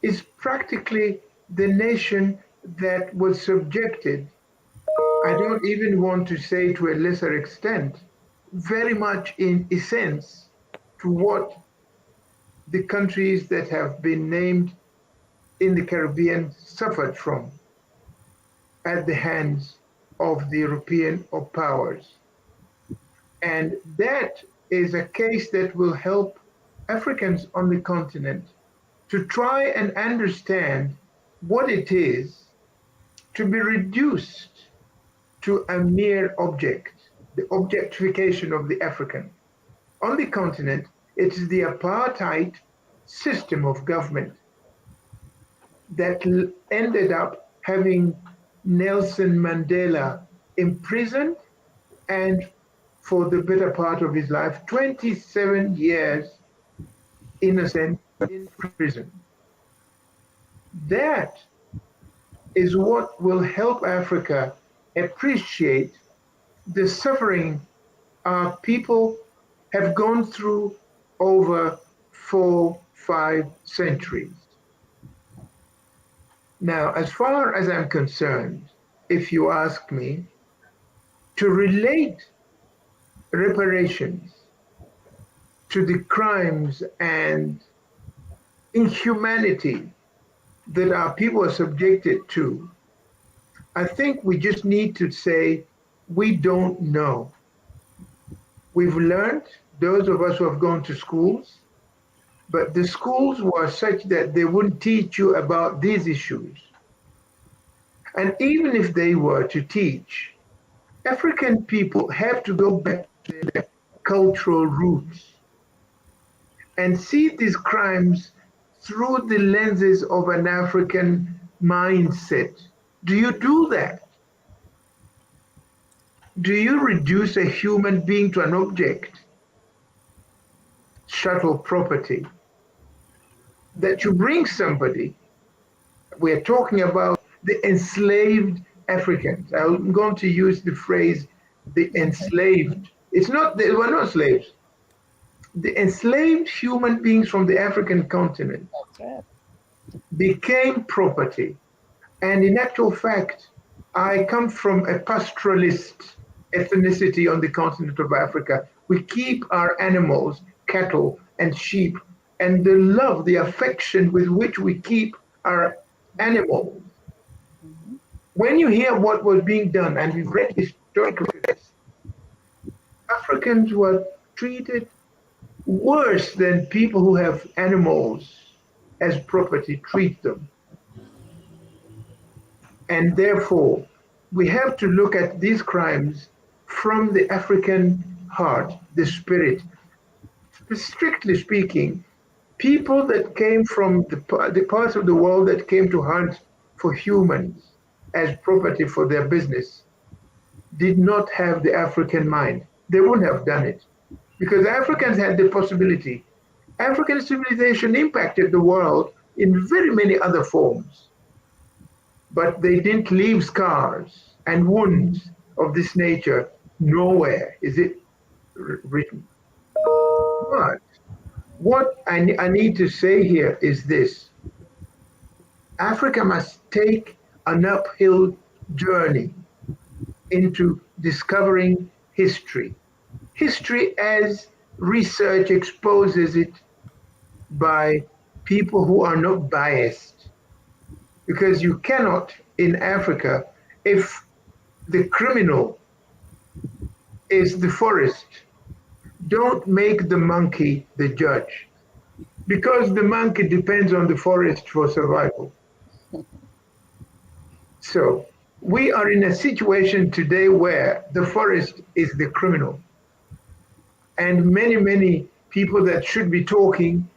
is practically the nation that was subjected, I don't even want to say to a lesser extent, very much in essence to what the countries that have been named in the Caribbean suffered from at the hands of the European powers. And that is a case that will help Africans on the continent to try and understand what it is to be reduced to a mere object, the objectification of the African. On the continent, it is the apartheid system of government that ended up having Nelson Mandela imprisoned and for the better part of his life, 27 years innocent in prison. That is what will help Africa appreciate the suffering our people have gone through over 4, 5 centuries. Now, as far as I'm concerned, if you ask me, to relate reparations to the crimes and inhumanity that our people are subjected to, I think we just need to say, we don't know. We've learned, those of us who have gone to schools, but the schools were such that they wouldn't teach you about these issues. And even if they were to teach, African people have to go back to their cultural roots and see these crimes through the lenses of an African mindset. Do you do that? Do you reduce a human being to an object, chattel property? That you bring somebody, we're talking about the enslaved Africans. I'm going to use the phrase the enslaved. It's not, they were not slaves. The enslaved human beings from the African continent That's right. became property. And in actual fact, I come from a pastoralist ethnicity on the continent of Africa. We keep our animals, cattle, and sheep, and the love, the affection with which we keep our animals. When you hear what was being done, and we've read historical records, Africans were treated worse than people who have animals as property treat them. And therefore, we have to look at these crimes from the African heart, the spirit. Strictly speaking, people that came from the parts of the world that came to hunt for humans as property for their business did not have the African mind. They wouldn't have done it because Africans had the possibility. African civilization impacted the world in very many other forms, but they didn't leave scars and wounds of this nature. Nowhere is it written. But what I need to say here is this. Africa must take an uphill journey into discovering history. History as research exposes it by people who are not biased. Because you cannot, in Africa, if the criminal is the forest, don't make the monkey the judge. Because the monkey depends on the forest for survival. So we are in a situation today where the forest is the criminal. And many people that should be talking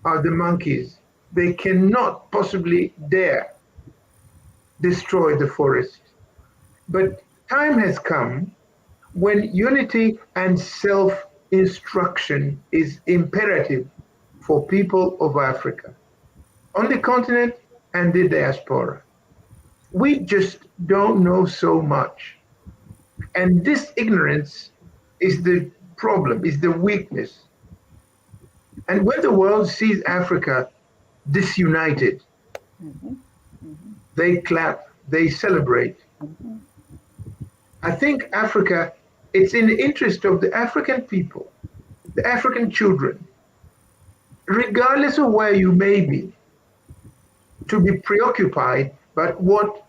are the monkeys. They cannot possibly dare destroy the forest. But time has come when unity and self-instruction is imperative for people of Africa, on the continent and the diaspora. We just don't know so much. And this ignorance is the problem, is the weakness. And when the world sees Africa disunited, they clap, they celebrate. I think Africa, it's in the interest of the African people, the African children, regardless of where you may be, to be preoccupied by what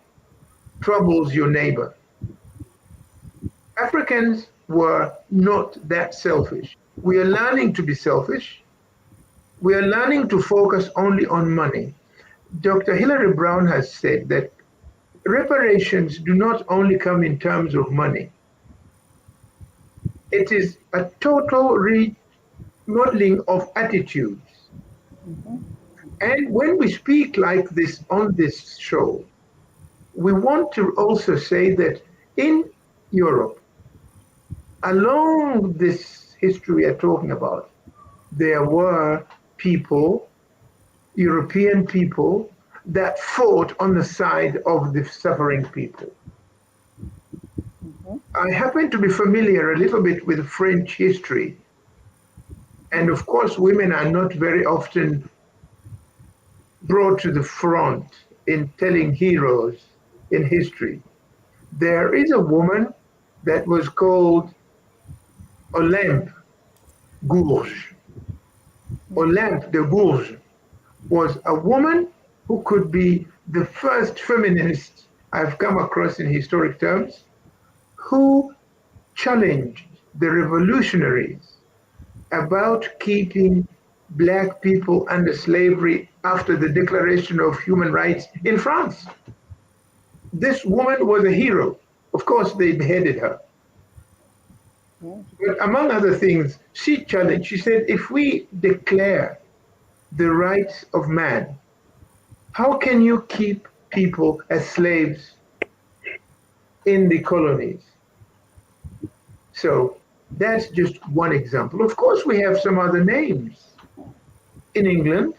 troubles your neighbor. Africans were not that selfish. We are learning to be selfish. We are learning to focus only on money. Dr. Hilary Brown has said that reparations do not only come in terms of money. It is a total remodeling of attitudes. And when we speak like this on this show, we want to also say that in Europe, along this history we are talking about, there were people, European people, that fought on the side of the suffering people. I happen to be familiar a little bit with French history. And of course, women are not very often brought to the front in telling heroes in history. There is a woman that was called Olympe Gourge. Olympe de Gourge was a woman who could be the first feminist I've come across in historic terms, who challenged the revolutionaries about keeping Black people under slavery after the Declaration of Human Rights in France. This woman was a hero. Of course, they beheaded her. But among other things, she challenged, she said, if we declare the rights of man, how can you keep people as slaves in the colonies? So that's just one example. Of course, we have some other names in England,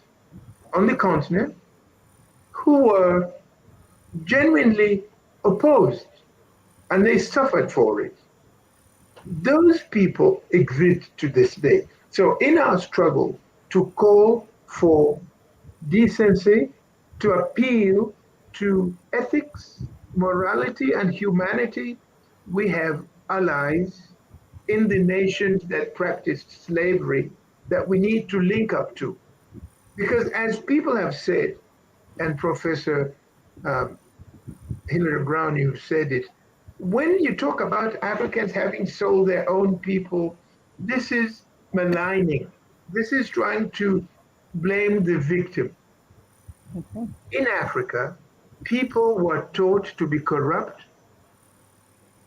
on the continent, who were genuinely opposed, and they suffered for it. Those people exist to this day. So in our struggle to call for decency, to appeal to ethics, morality, and humanity, we have allies in the nations that practiced slavery that we need to link up to. Because as people have said, and Professor Hilary Brown, you said it, when you talk about Africans having sold their own people, this is maligning. This is trying to blame the victim. In Africa, people were taught to be corrupt.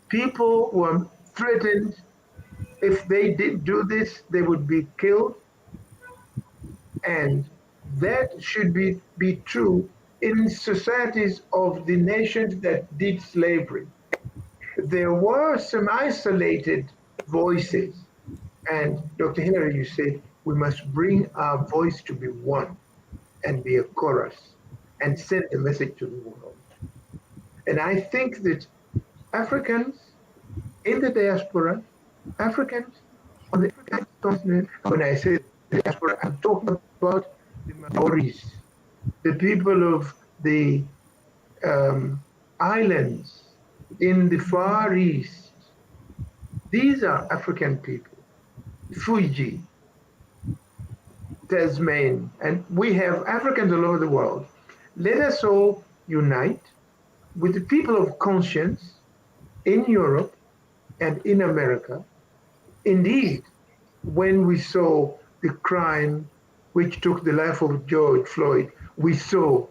People were threatened. If they did do this, they would be killed. And that should be true in societies of the nations that did slavery. There were some isolated voices. And Dr. Hilary, you said, we must bring our voice to be one and be a chorus and send a message to the world. And I think that Africans in the diaspora, Africans on the African continent, when I say diaspora, I'm talking about the Maoris, the people of the islands in the Far East. These are African people. Fiji, Tasman, and we have Africans all over the world. Let us all unite with the people of conscience in Europe and in America. Indeed, when we saw the crime which took the life of George Floyd, we saw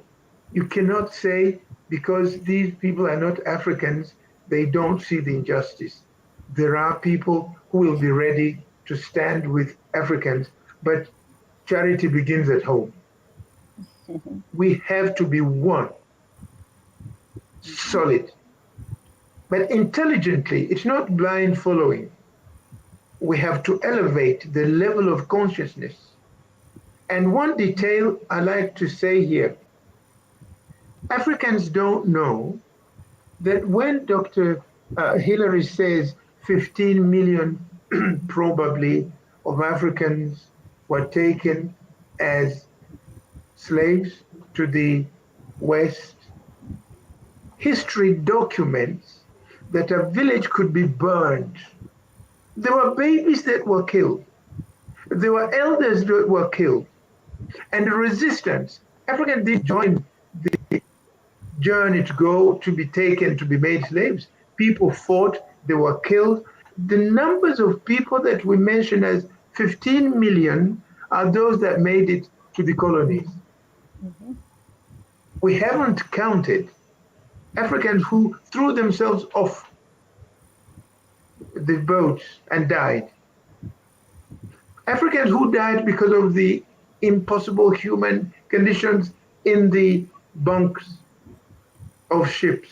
you cannot say because these people are not Africans, they don't see the injustice. There are people who will be ready to stand with Africans, but charity begins at home. We have to be one, solid, but intelligently. It's not blind following. We have to elevate the level of consciousness. And one detail I like to say here, Africans don't know that when Dr. Hilary says 15 million probably of Africans were taken as slaves to the West, history documents that a village could be burned. There were babies that were killed. There were elders that were killed. And the resistance, Africans did join the journey to go to be taken, to be made slaves. People fought, they were killed. The numbers of people that we mention as 15 million are those that made it to the colonies. We haven't counted Africans who threw themselves off the boats and died. Africans who died because of the impossible human conditions in the bunks of ships.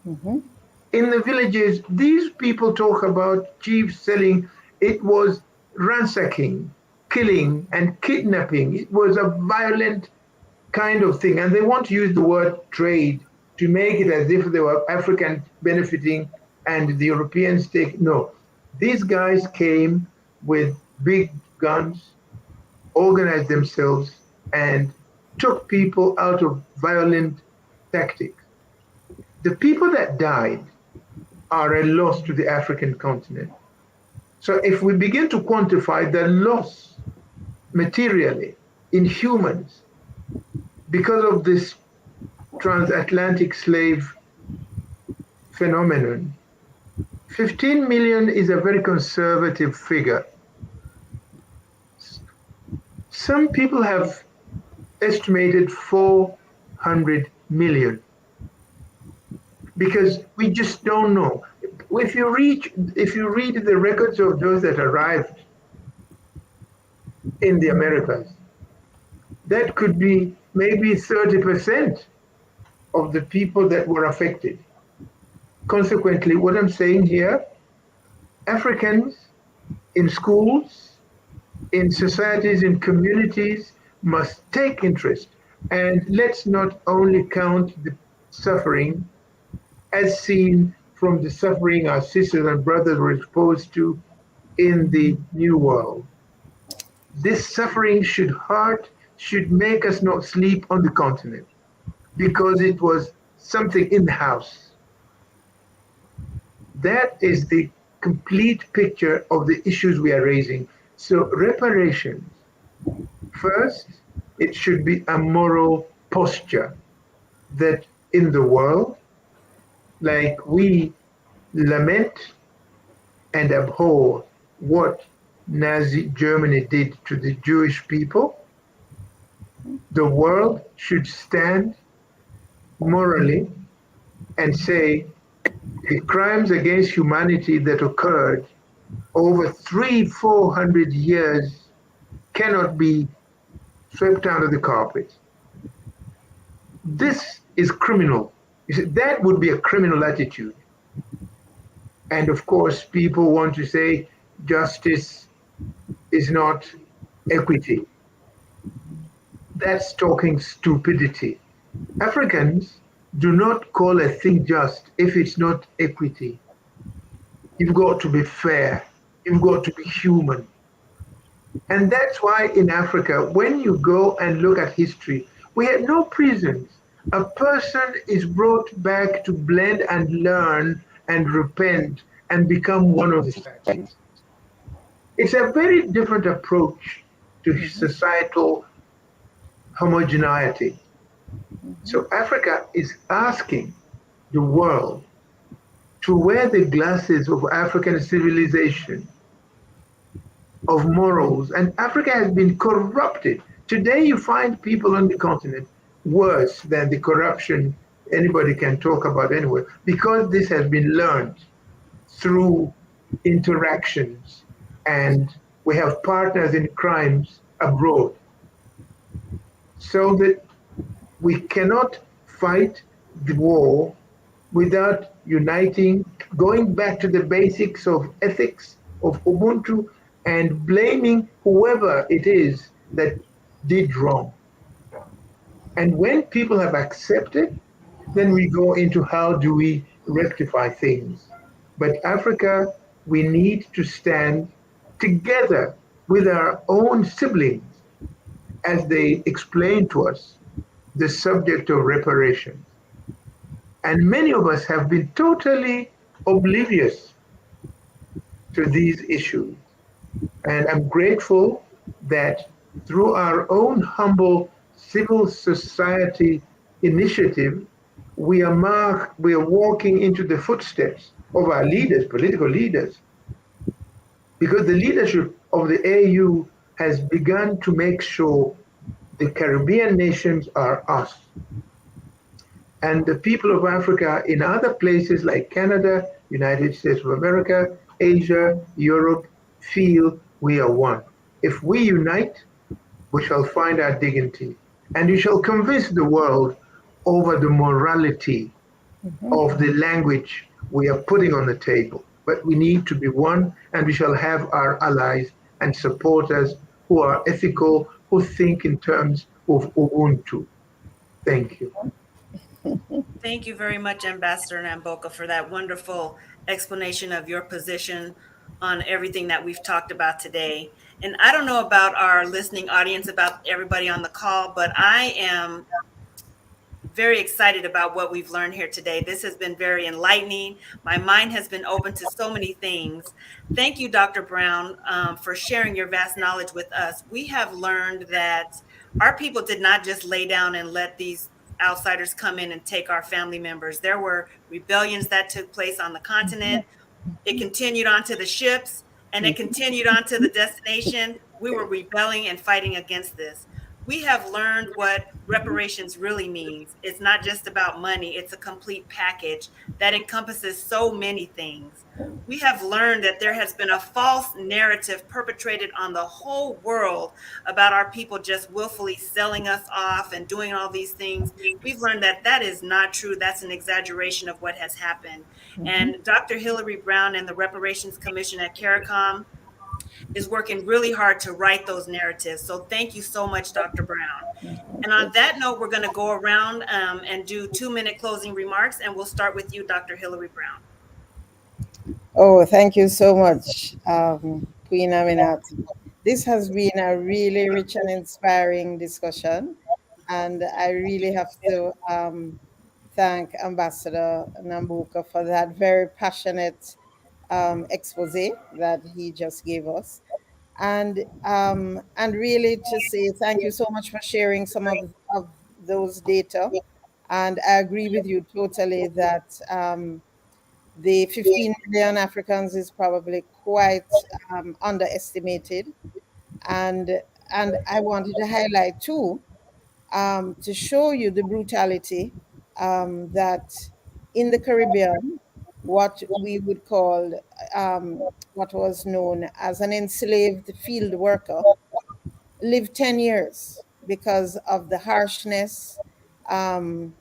In the villages, these people talk about chiefs selling. It was ransacking, killing, and kidnapping. It was a violent kind of thing. And they want to use the word trade to make it as if they were African benefiting and the Europeans take. No, these guys came with big guns, organized themselves, and took people out of violent tactics. The people that died are a loss to the African continent. So if we begin to quantify the loss materially in humans because of this transatlantic slave phenomenon, 15 million is a very conservative figure. Some people have estimated 400 million because we just don't know. If you read the records of those that arrived in the Americas, that could be maybe 30% of the people that were affected. Consequently, what I'm saying here, Africans in schools, in societies, in communities must take interest. And let's not only count the suffering as seen from the suffering our sisters and brothers were exposed to in the New World. This suffering should make us not sleep on the continent because it was something in the house. That is the complete picture of the issues we are raising. So reparations, first, it should be a moral posture that in the world, like we lament and abhor what Nazi Germany did to the Jewish people, the world should stand morally and say the crimes against humanity that occurred over 300-400 years cannot be swept under the carpet. This is criminal. You see, that would be a criminal attitude. And of course, people want to say justice is not equity. That's talking stupidity. Africans do not call a thing just if it's not equity. You've got to be fair. You've got to be human. And that's why in Africa, when you go and look at history, we had no prisons. A person is brought back to blend and learn and repent and become one of the society. It's a very different approach to societal homogeneity. So Africa is asking the world to wear the glasses of African civilization, of morals, and Africa has been corrupted. Today you find people on the continent worse than the corruption anybody can talk about anywhere, because this has been learned through interactions, and we have partners in crimes abroad. So that we cannot fight the war without uniting, going back to the basics of ethics, of Ubuntu, and blaming whoever it is that did wrong. And when people have accepted, then we go into how do we rectify things. But Africa, we need to stand together with our own siblings as they explain to us the subject of reparations. And many of us have been totally oblivious to these issues. And I'm grateful that through our own humble civil society initiative, we are walking into the footsteps of our leaders, political leaders, because the leadership of the AU has begun to make sure the Caribbean nations are us. And the people of Africa in other places like Canada, United States of America, Asia, Europe, feel we are one. If we unite, we shall find our dignity, and we shall convince the world over the morality of the language we are putting on the table. But we need to be one, and we shall have our allies and supporters who are ethical, who think in terms of Ubuntu. Thank you. Thank you very much, Ambassador Namboka, for that wonderful explanation of your position on everything that we've talked about today. And I don't know about our listening audience, about everybody on the call, but I am very excited about what we've learned here today. This has been very enlightening. My mind has been open to so many things. Thank you, Dr. Brown, for sharing your vast knowledge with us. We have learned that our people did not just lay down and let these outsiders come in and take our family members. There were rebellions that took place on the continent. It continued on to the ships, and it continued on to the destination. We were rebelling and fighting against this. We have learned what reparations really means. It's not just about money, it's a complete package that encompasses so many things. We have learned that there has been a false narrative perpetrated on the whole world about our people just willfully selling us off and doing all these things. We've learned that that is not true. That's an exaggeration of what has happened. And Dr. Hilary Brown and the Reparations Commission at Caricomm is working really hard to write those narratives. So thank you so much, Dr. Brown. And on that note, we're going to go around and do 2-minute closing remarks, and we'll start with you, Dr. Hilary Brown. Oh, thank you so much, Queen Aminat. This has been a really rich and inspiring discussion, and I really have to thank Ambassador Nambuka for that very passionate expose that he just gave us, and really to say thank you so much for sharing some of those data. And I agree with you totally that the 15 million Africans is probably quite underestimated. And and I wanted to highlight too, to show you the brutality that in the Caribbean, what we would call what was known as an enslaved field worker lived 10 years because of the harshness um,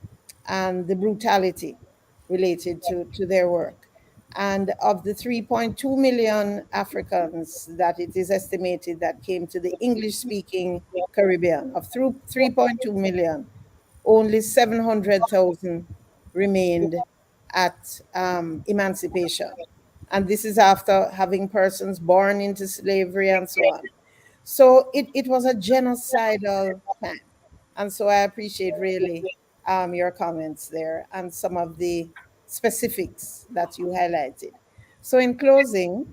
and the brutality related to their work. And of the 3.2 million Africans that it is estimated that came to the English speaking Caribbean, of through 3.2 million, only 700,000 remained at emancipation. And this is after having persons born into slavery and so on. So it was a genocidal time. And so I appreciate really your comments there and some of the specifics that you highlighted. So in closing,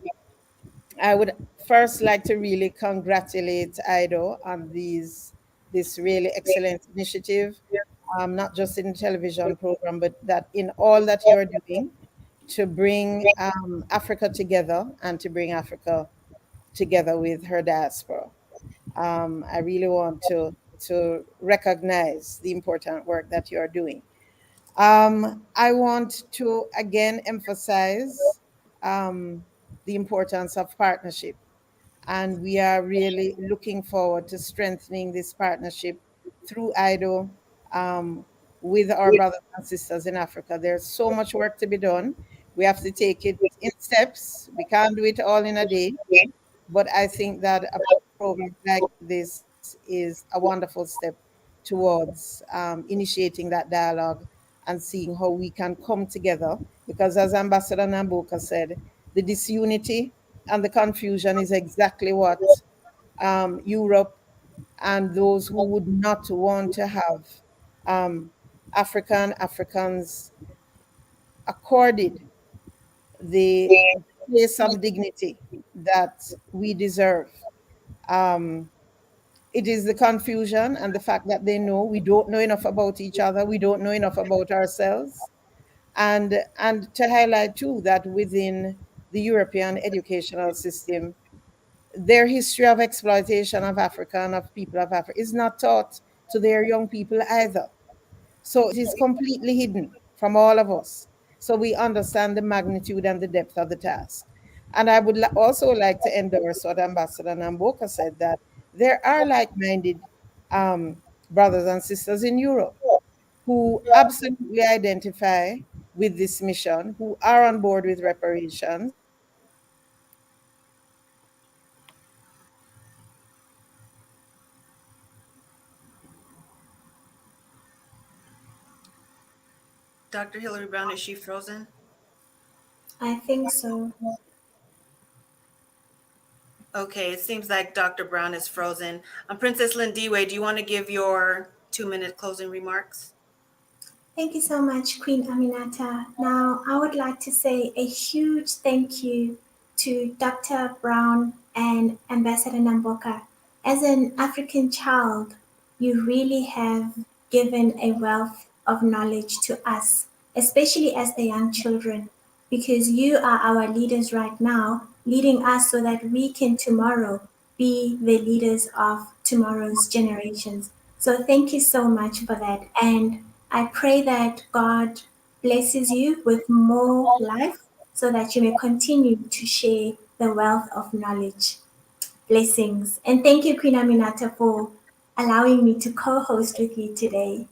I would first like to really congratulate AIDO on this really excellent initiative, not just in the television program, but that in all that you're doing to bring Africa together and to bring Africa together with her diaspora. I really want to recognize the important work that you are doing. I want to again emphasize the importance of partnership, and we are really looking forward to strengthening this partnership through AIDO with our brothers and sisters in Africa. There's so much work to be done. We have to take it in steps. We can't do it all in a day, but I think that a program like this is a wonderful step towards initiating that dialogue and seeing how we can come together. Because as Ambassador Namboka said, the disunity and the confusion is exactly what Europe and those who would not want to have Africans accorded the place of dignity that we deserve. Um, it is the confusion and the fact that they know we don't know enough about each other, we don't know enough about ourselves, and to highlight too that within the European educational system, their history of exploitation of Africa and of people of Africa is not taught to their young people either. So it is completely hidden from all of us. So we understand the magnitude and the depth of the task. And I would also like to endorse what Ambassador Namboka said, that there are like minded brothers and sisters in Europe who absolutely identify with this mission, who are on board with reparations, Dr. Hilary Brown, is she frozen? I think so. Okay, it seems like Dr. Brown is frozen. Princess Lindiwe, do you want to give your 2-minute closing remarks? Thank you so much, Queen Aminata. Now, I would like to say a huge thank you to Dr. Brown and Ambassador Namboka. As an African child, you really have given a wealth of knowledge to us, especially as the young children, because you are our leaders right now, leading us so that we can tomorrow be the leaders of tomorrow's generations. So, thank you so much for that. And I pray that God blesses you with more life so that you may continue to share the wealth of knowledge. Blessings. And thank you, Queen Aminata, for allowing me to co host with you today.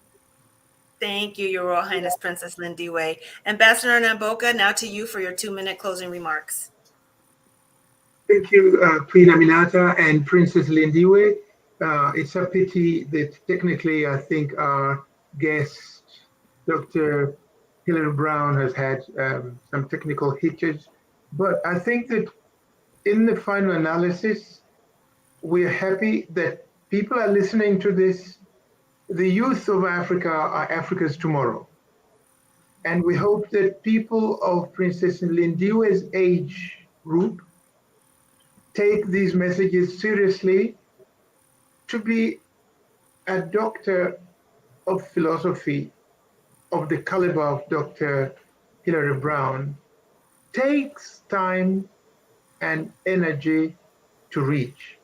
Thank you, Your Royal Highness Princess Lindiwe. Ambassador Namboka, now to you for your 2-minute closing remarks. Thank you, Queen Aminata and Princess Lindiwe. It's a pity that technically I think our guest, Dr. Hilary Brown, has had some technical hitches. But I think that in the final analysis, we're happy that people are listening to this. The youth of Africa are Africa's tomorrow. And we hope that people of Princess Lindiwe's age group take these messages seriously. To be a doctor of philosophy of the caliber of Dr. Hilary Brown takes time and energy to reach.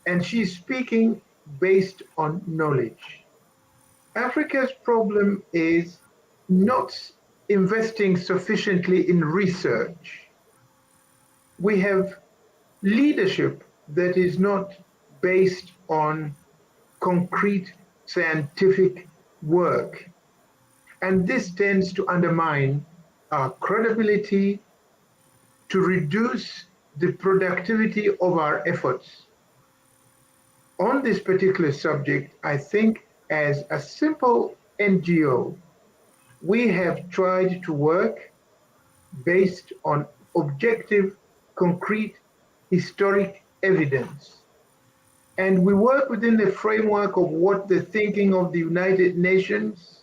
And she's speaking based on knowledge. Africa's problem is not investing sufficiently in research. We have leadership that is not based on concrete scientific work. And this tends to undermine our credibility, to reduce the productivity of our efforts. On this particular subject, I think as a simple NGO, we have tried to work based on objective, concrete, historic evidence. And we work within the framework of what the thinking of the United Nations,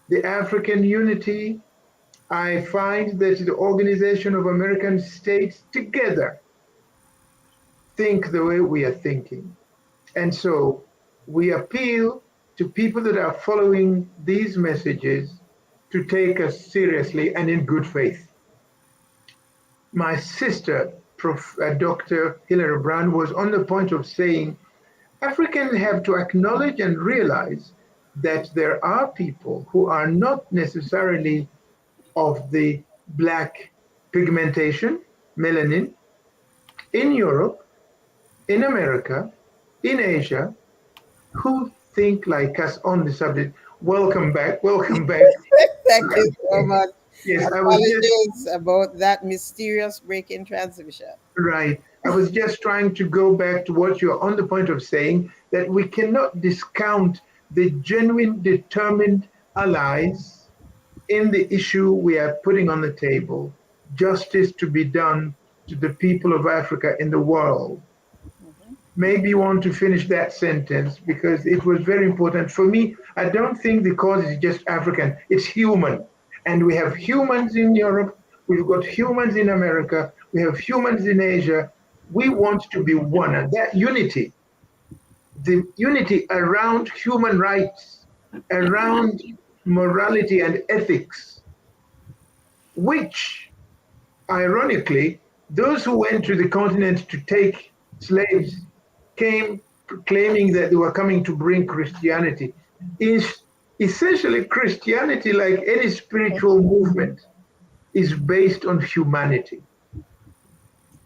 the African unity. I find that the Organization of American States together think the way we are thinking. And so we appeal to people that are following these messages to take us seriously and in good faith. My sister, Dr. Hilary Brown, was on the point of saying, Africans have to acknowledge and realize that there are people who are not necessarily of the black pigmentation, melanin, in Europe, in America, in Asia, who think like us on the subject. Welcome back, welcome back. Thank you so much. Yes, I was just Apologies about that mysterious break in transmission. right. I was just trying to go back to what you're on the point of saying, that we cannot discount the genuine, determined allies in the issue we are putting on the table, justice to be done to the people of Africa in the world. Maybe you want to finish that sentence because it was very important. For me, I don't think the cause is just African, it's human. And we have humans in Europe, we've got humans in America, we have humans in Asia. We want to be one, and that unity, the unity around human rights, around morality and ethics, which, ironically, those who went to the continent to take slaves came claiming that they were coming to bring Christianity. Is essentially Christianity, like any spiritual movement, is based on humanity.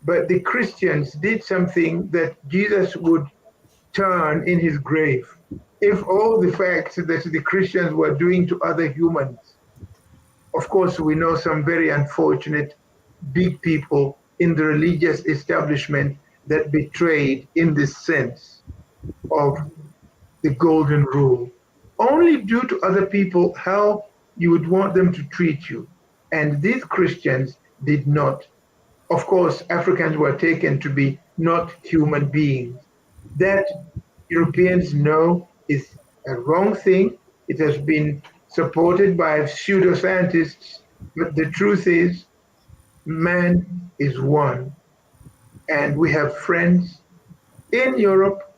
But the Christians did something that Jesus would turn in his grave. If all the facts that the Christians were doing to other humans, of course, we know some very unfortunate big people in the religious establishment that betrayed in this sense of the golden rule. Only do to other people how you would want them to treat you. And these Christians did not. Of course, Africans were taken to be not human beings. That Europeans know is a wrong thing. It has been supported by pseudoscientists, but the truth is, man is one. And we have friends in Europe.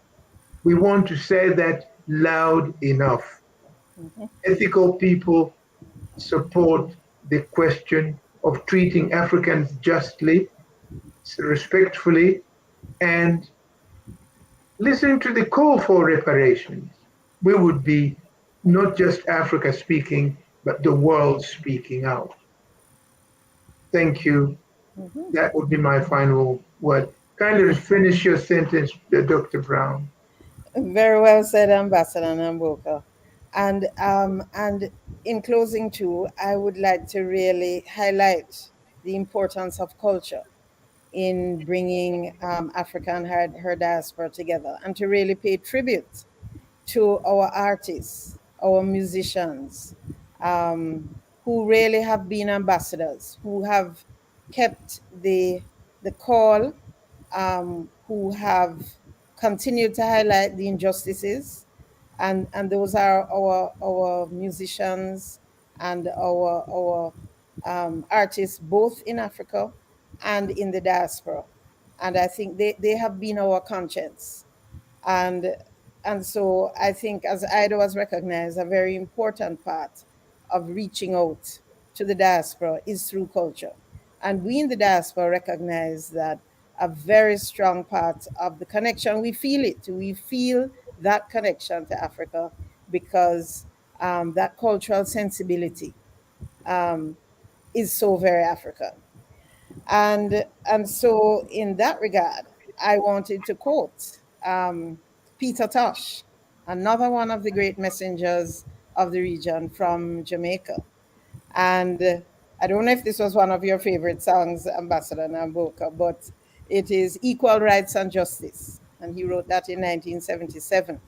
We want to say that loud enough. Ethical people support the question of treating Africans justly, respectfully, and listening to the call for reparations. We would be not just Africa speaking, but the world speaking out. Thank you. That would be my final word. Kind of finish your sentence, Dr. Brown. Very well said, Ambassador Namboka. And in closing too, I would like to really highlight the importance of culture in bringing Africa and her diaspora together, and to really pay tribute to our artists, our musicians, who really have been ambassadors, who have kept the call, who have continued to highlight the injustices, and those are our musicians and our artists, both in Africa and in the diaspora. And I think they have been our conscience. And so I think, as AIDO has recognized, a very important part of reaching out to the diaspora is through culture. And we in the diaspora recognize that a very strong part of the connection, we feel it. We feel that connection to Africa because that cultural sensibility is so very African. And so in that regard, I wanted to quote Peter Tosh, another one of the great messengers of the region from Jamaica. And I don't know if this was one of your favorite songs, Ambassador Namboka, but it is Equal Rights and Justice. And he wrote that in 1977.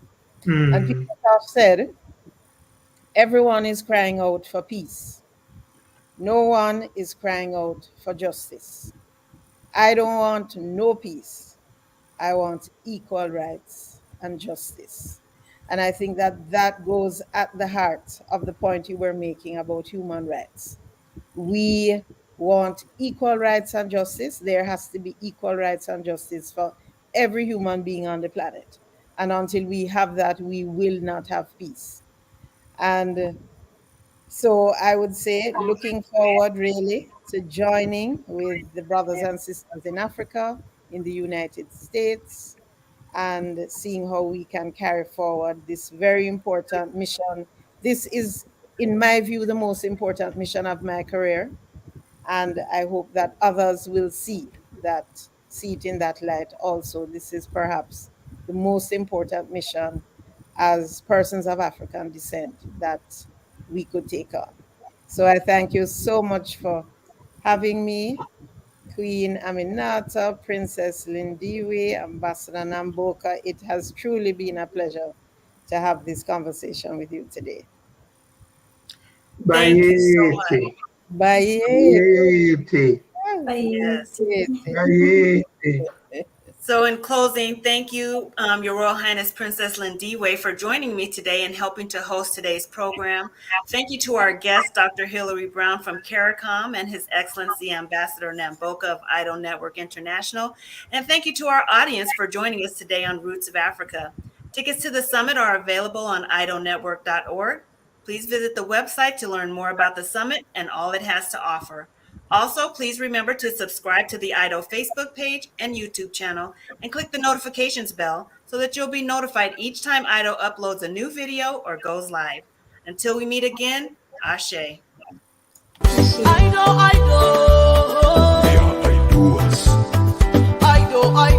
And Peter Tosh said, "Everyone is crying out for peace. No one is crying out for justice. I don't want no peace. I want equal rights and justice." And I think that goes at the heart of the point you were making about human rights. We want equal rights and justice. There has to be equal rights and justice for every human being on the planet. And until we have that, we will not have peace. And so I would say, looking forward really to joining with the brothers and sisters in Africa, in the United States, and seeing how we can carry forward this very important mission. This is, in my view, the most important mission of my career. And I hope that others will see it in that light also. This is perhaps the most important mission as persons of African descent that we could take on. So I thank you so much for having me, Queen Aminata, Princess Lindiwe, Ambassador Namboka. It has truly been a pleasure to have this conversation with you today. Thank you so much. Bayeti. Yes. Bayeti. So in closing, thank you, Your Royal Highness Princess Lindiwe, for joining me today and helping to host today's program. Thank you to our guest, Dr. Hilary Brown from Caricomm, and His Excellency Ambassador Namboka of AIDO Network International. And thank you to our audience for joining us today on Roots of Africa. Tickets to the summit are available on idonetwork.org. Please visit the website to learn more about the summit and all it has to offer. Also, please remember to subscribe to the AIDO Facebook page and YouTube channel and click the notifications bell so that you'll be notified each time AIDO uploads a new video or goes live. Until we meet again, Ashe. I know. We are IDOers. I know.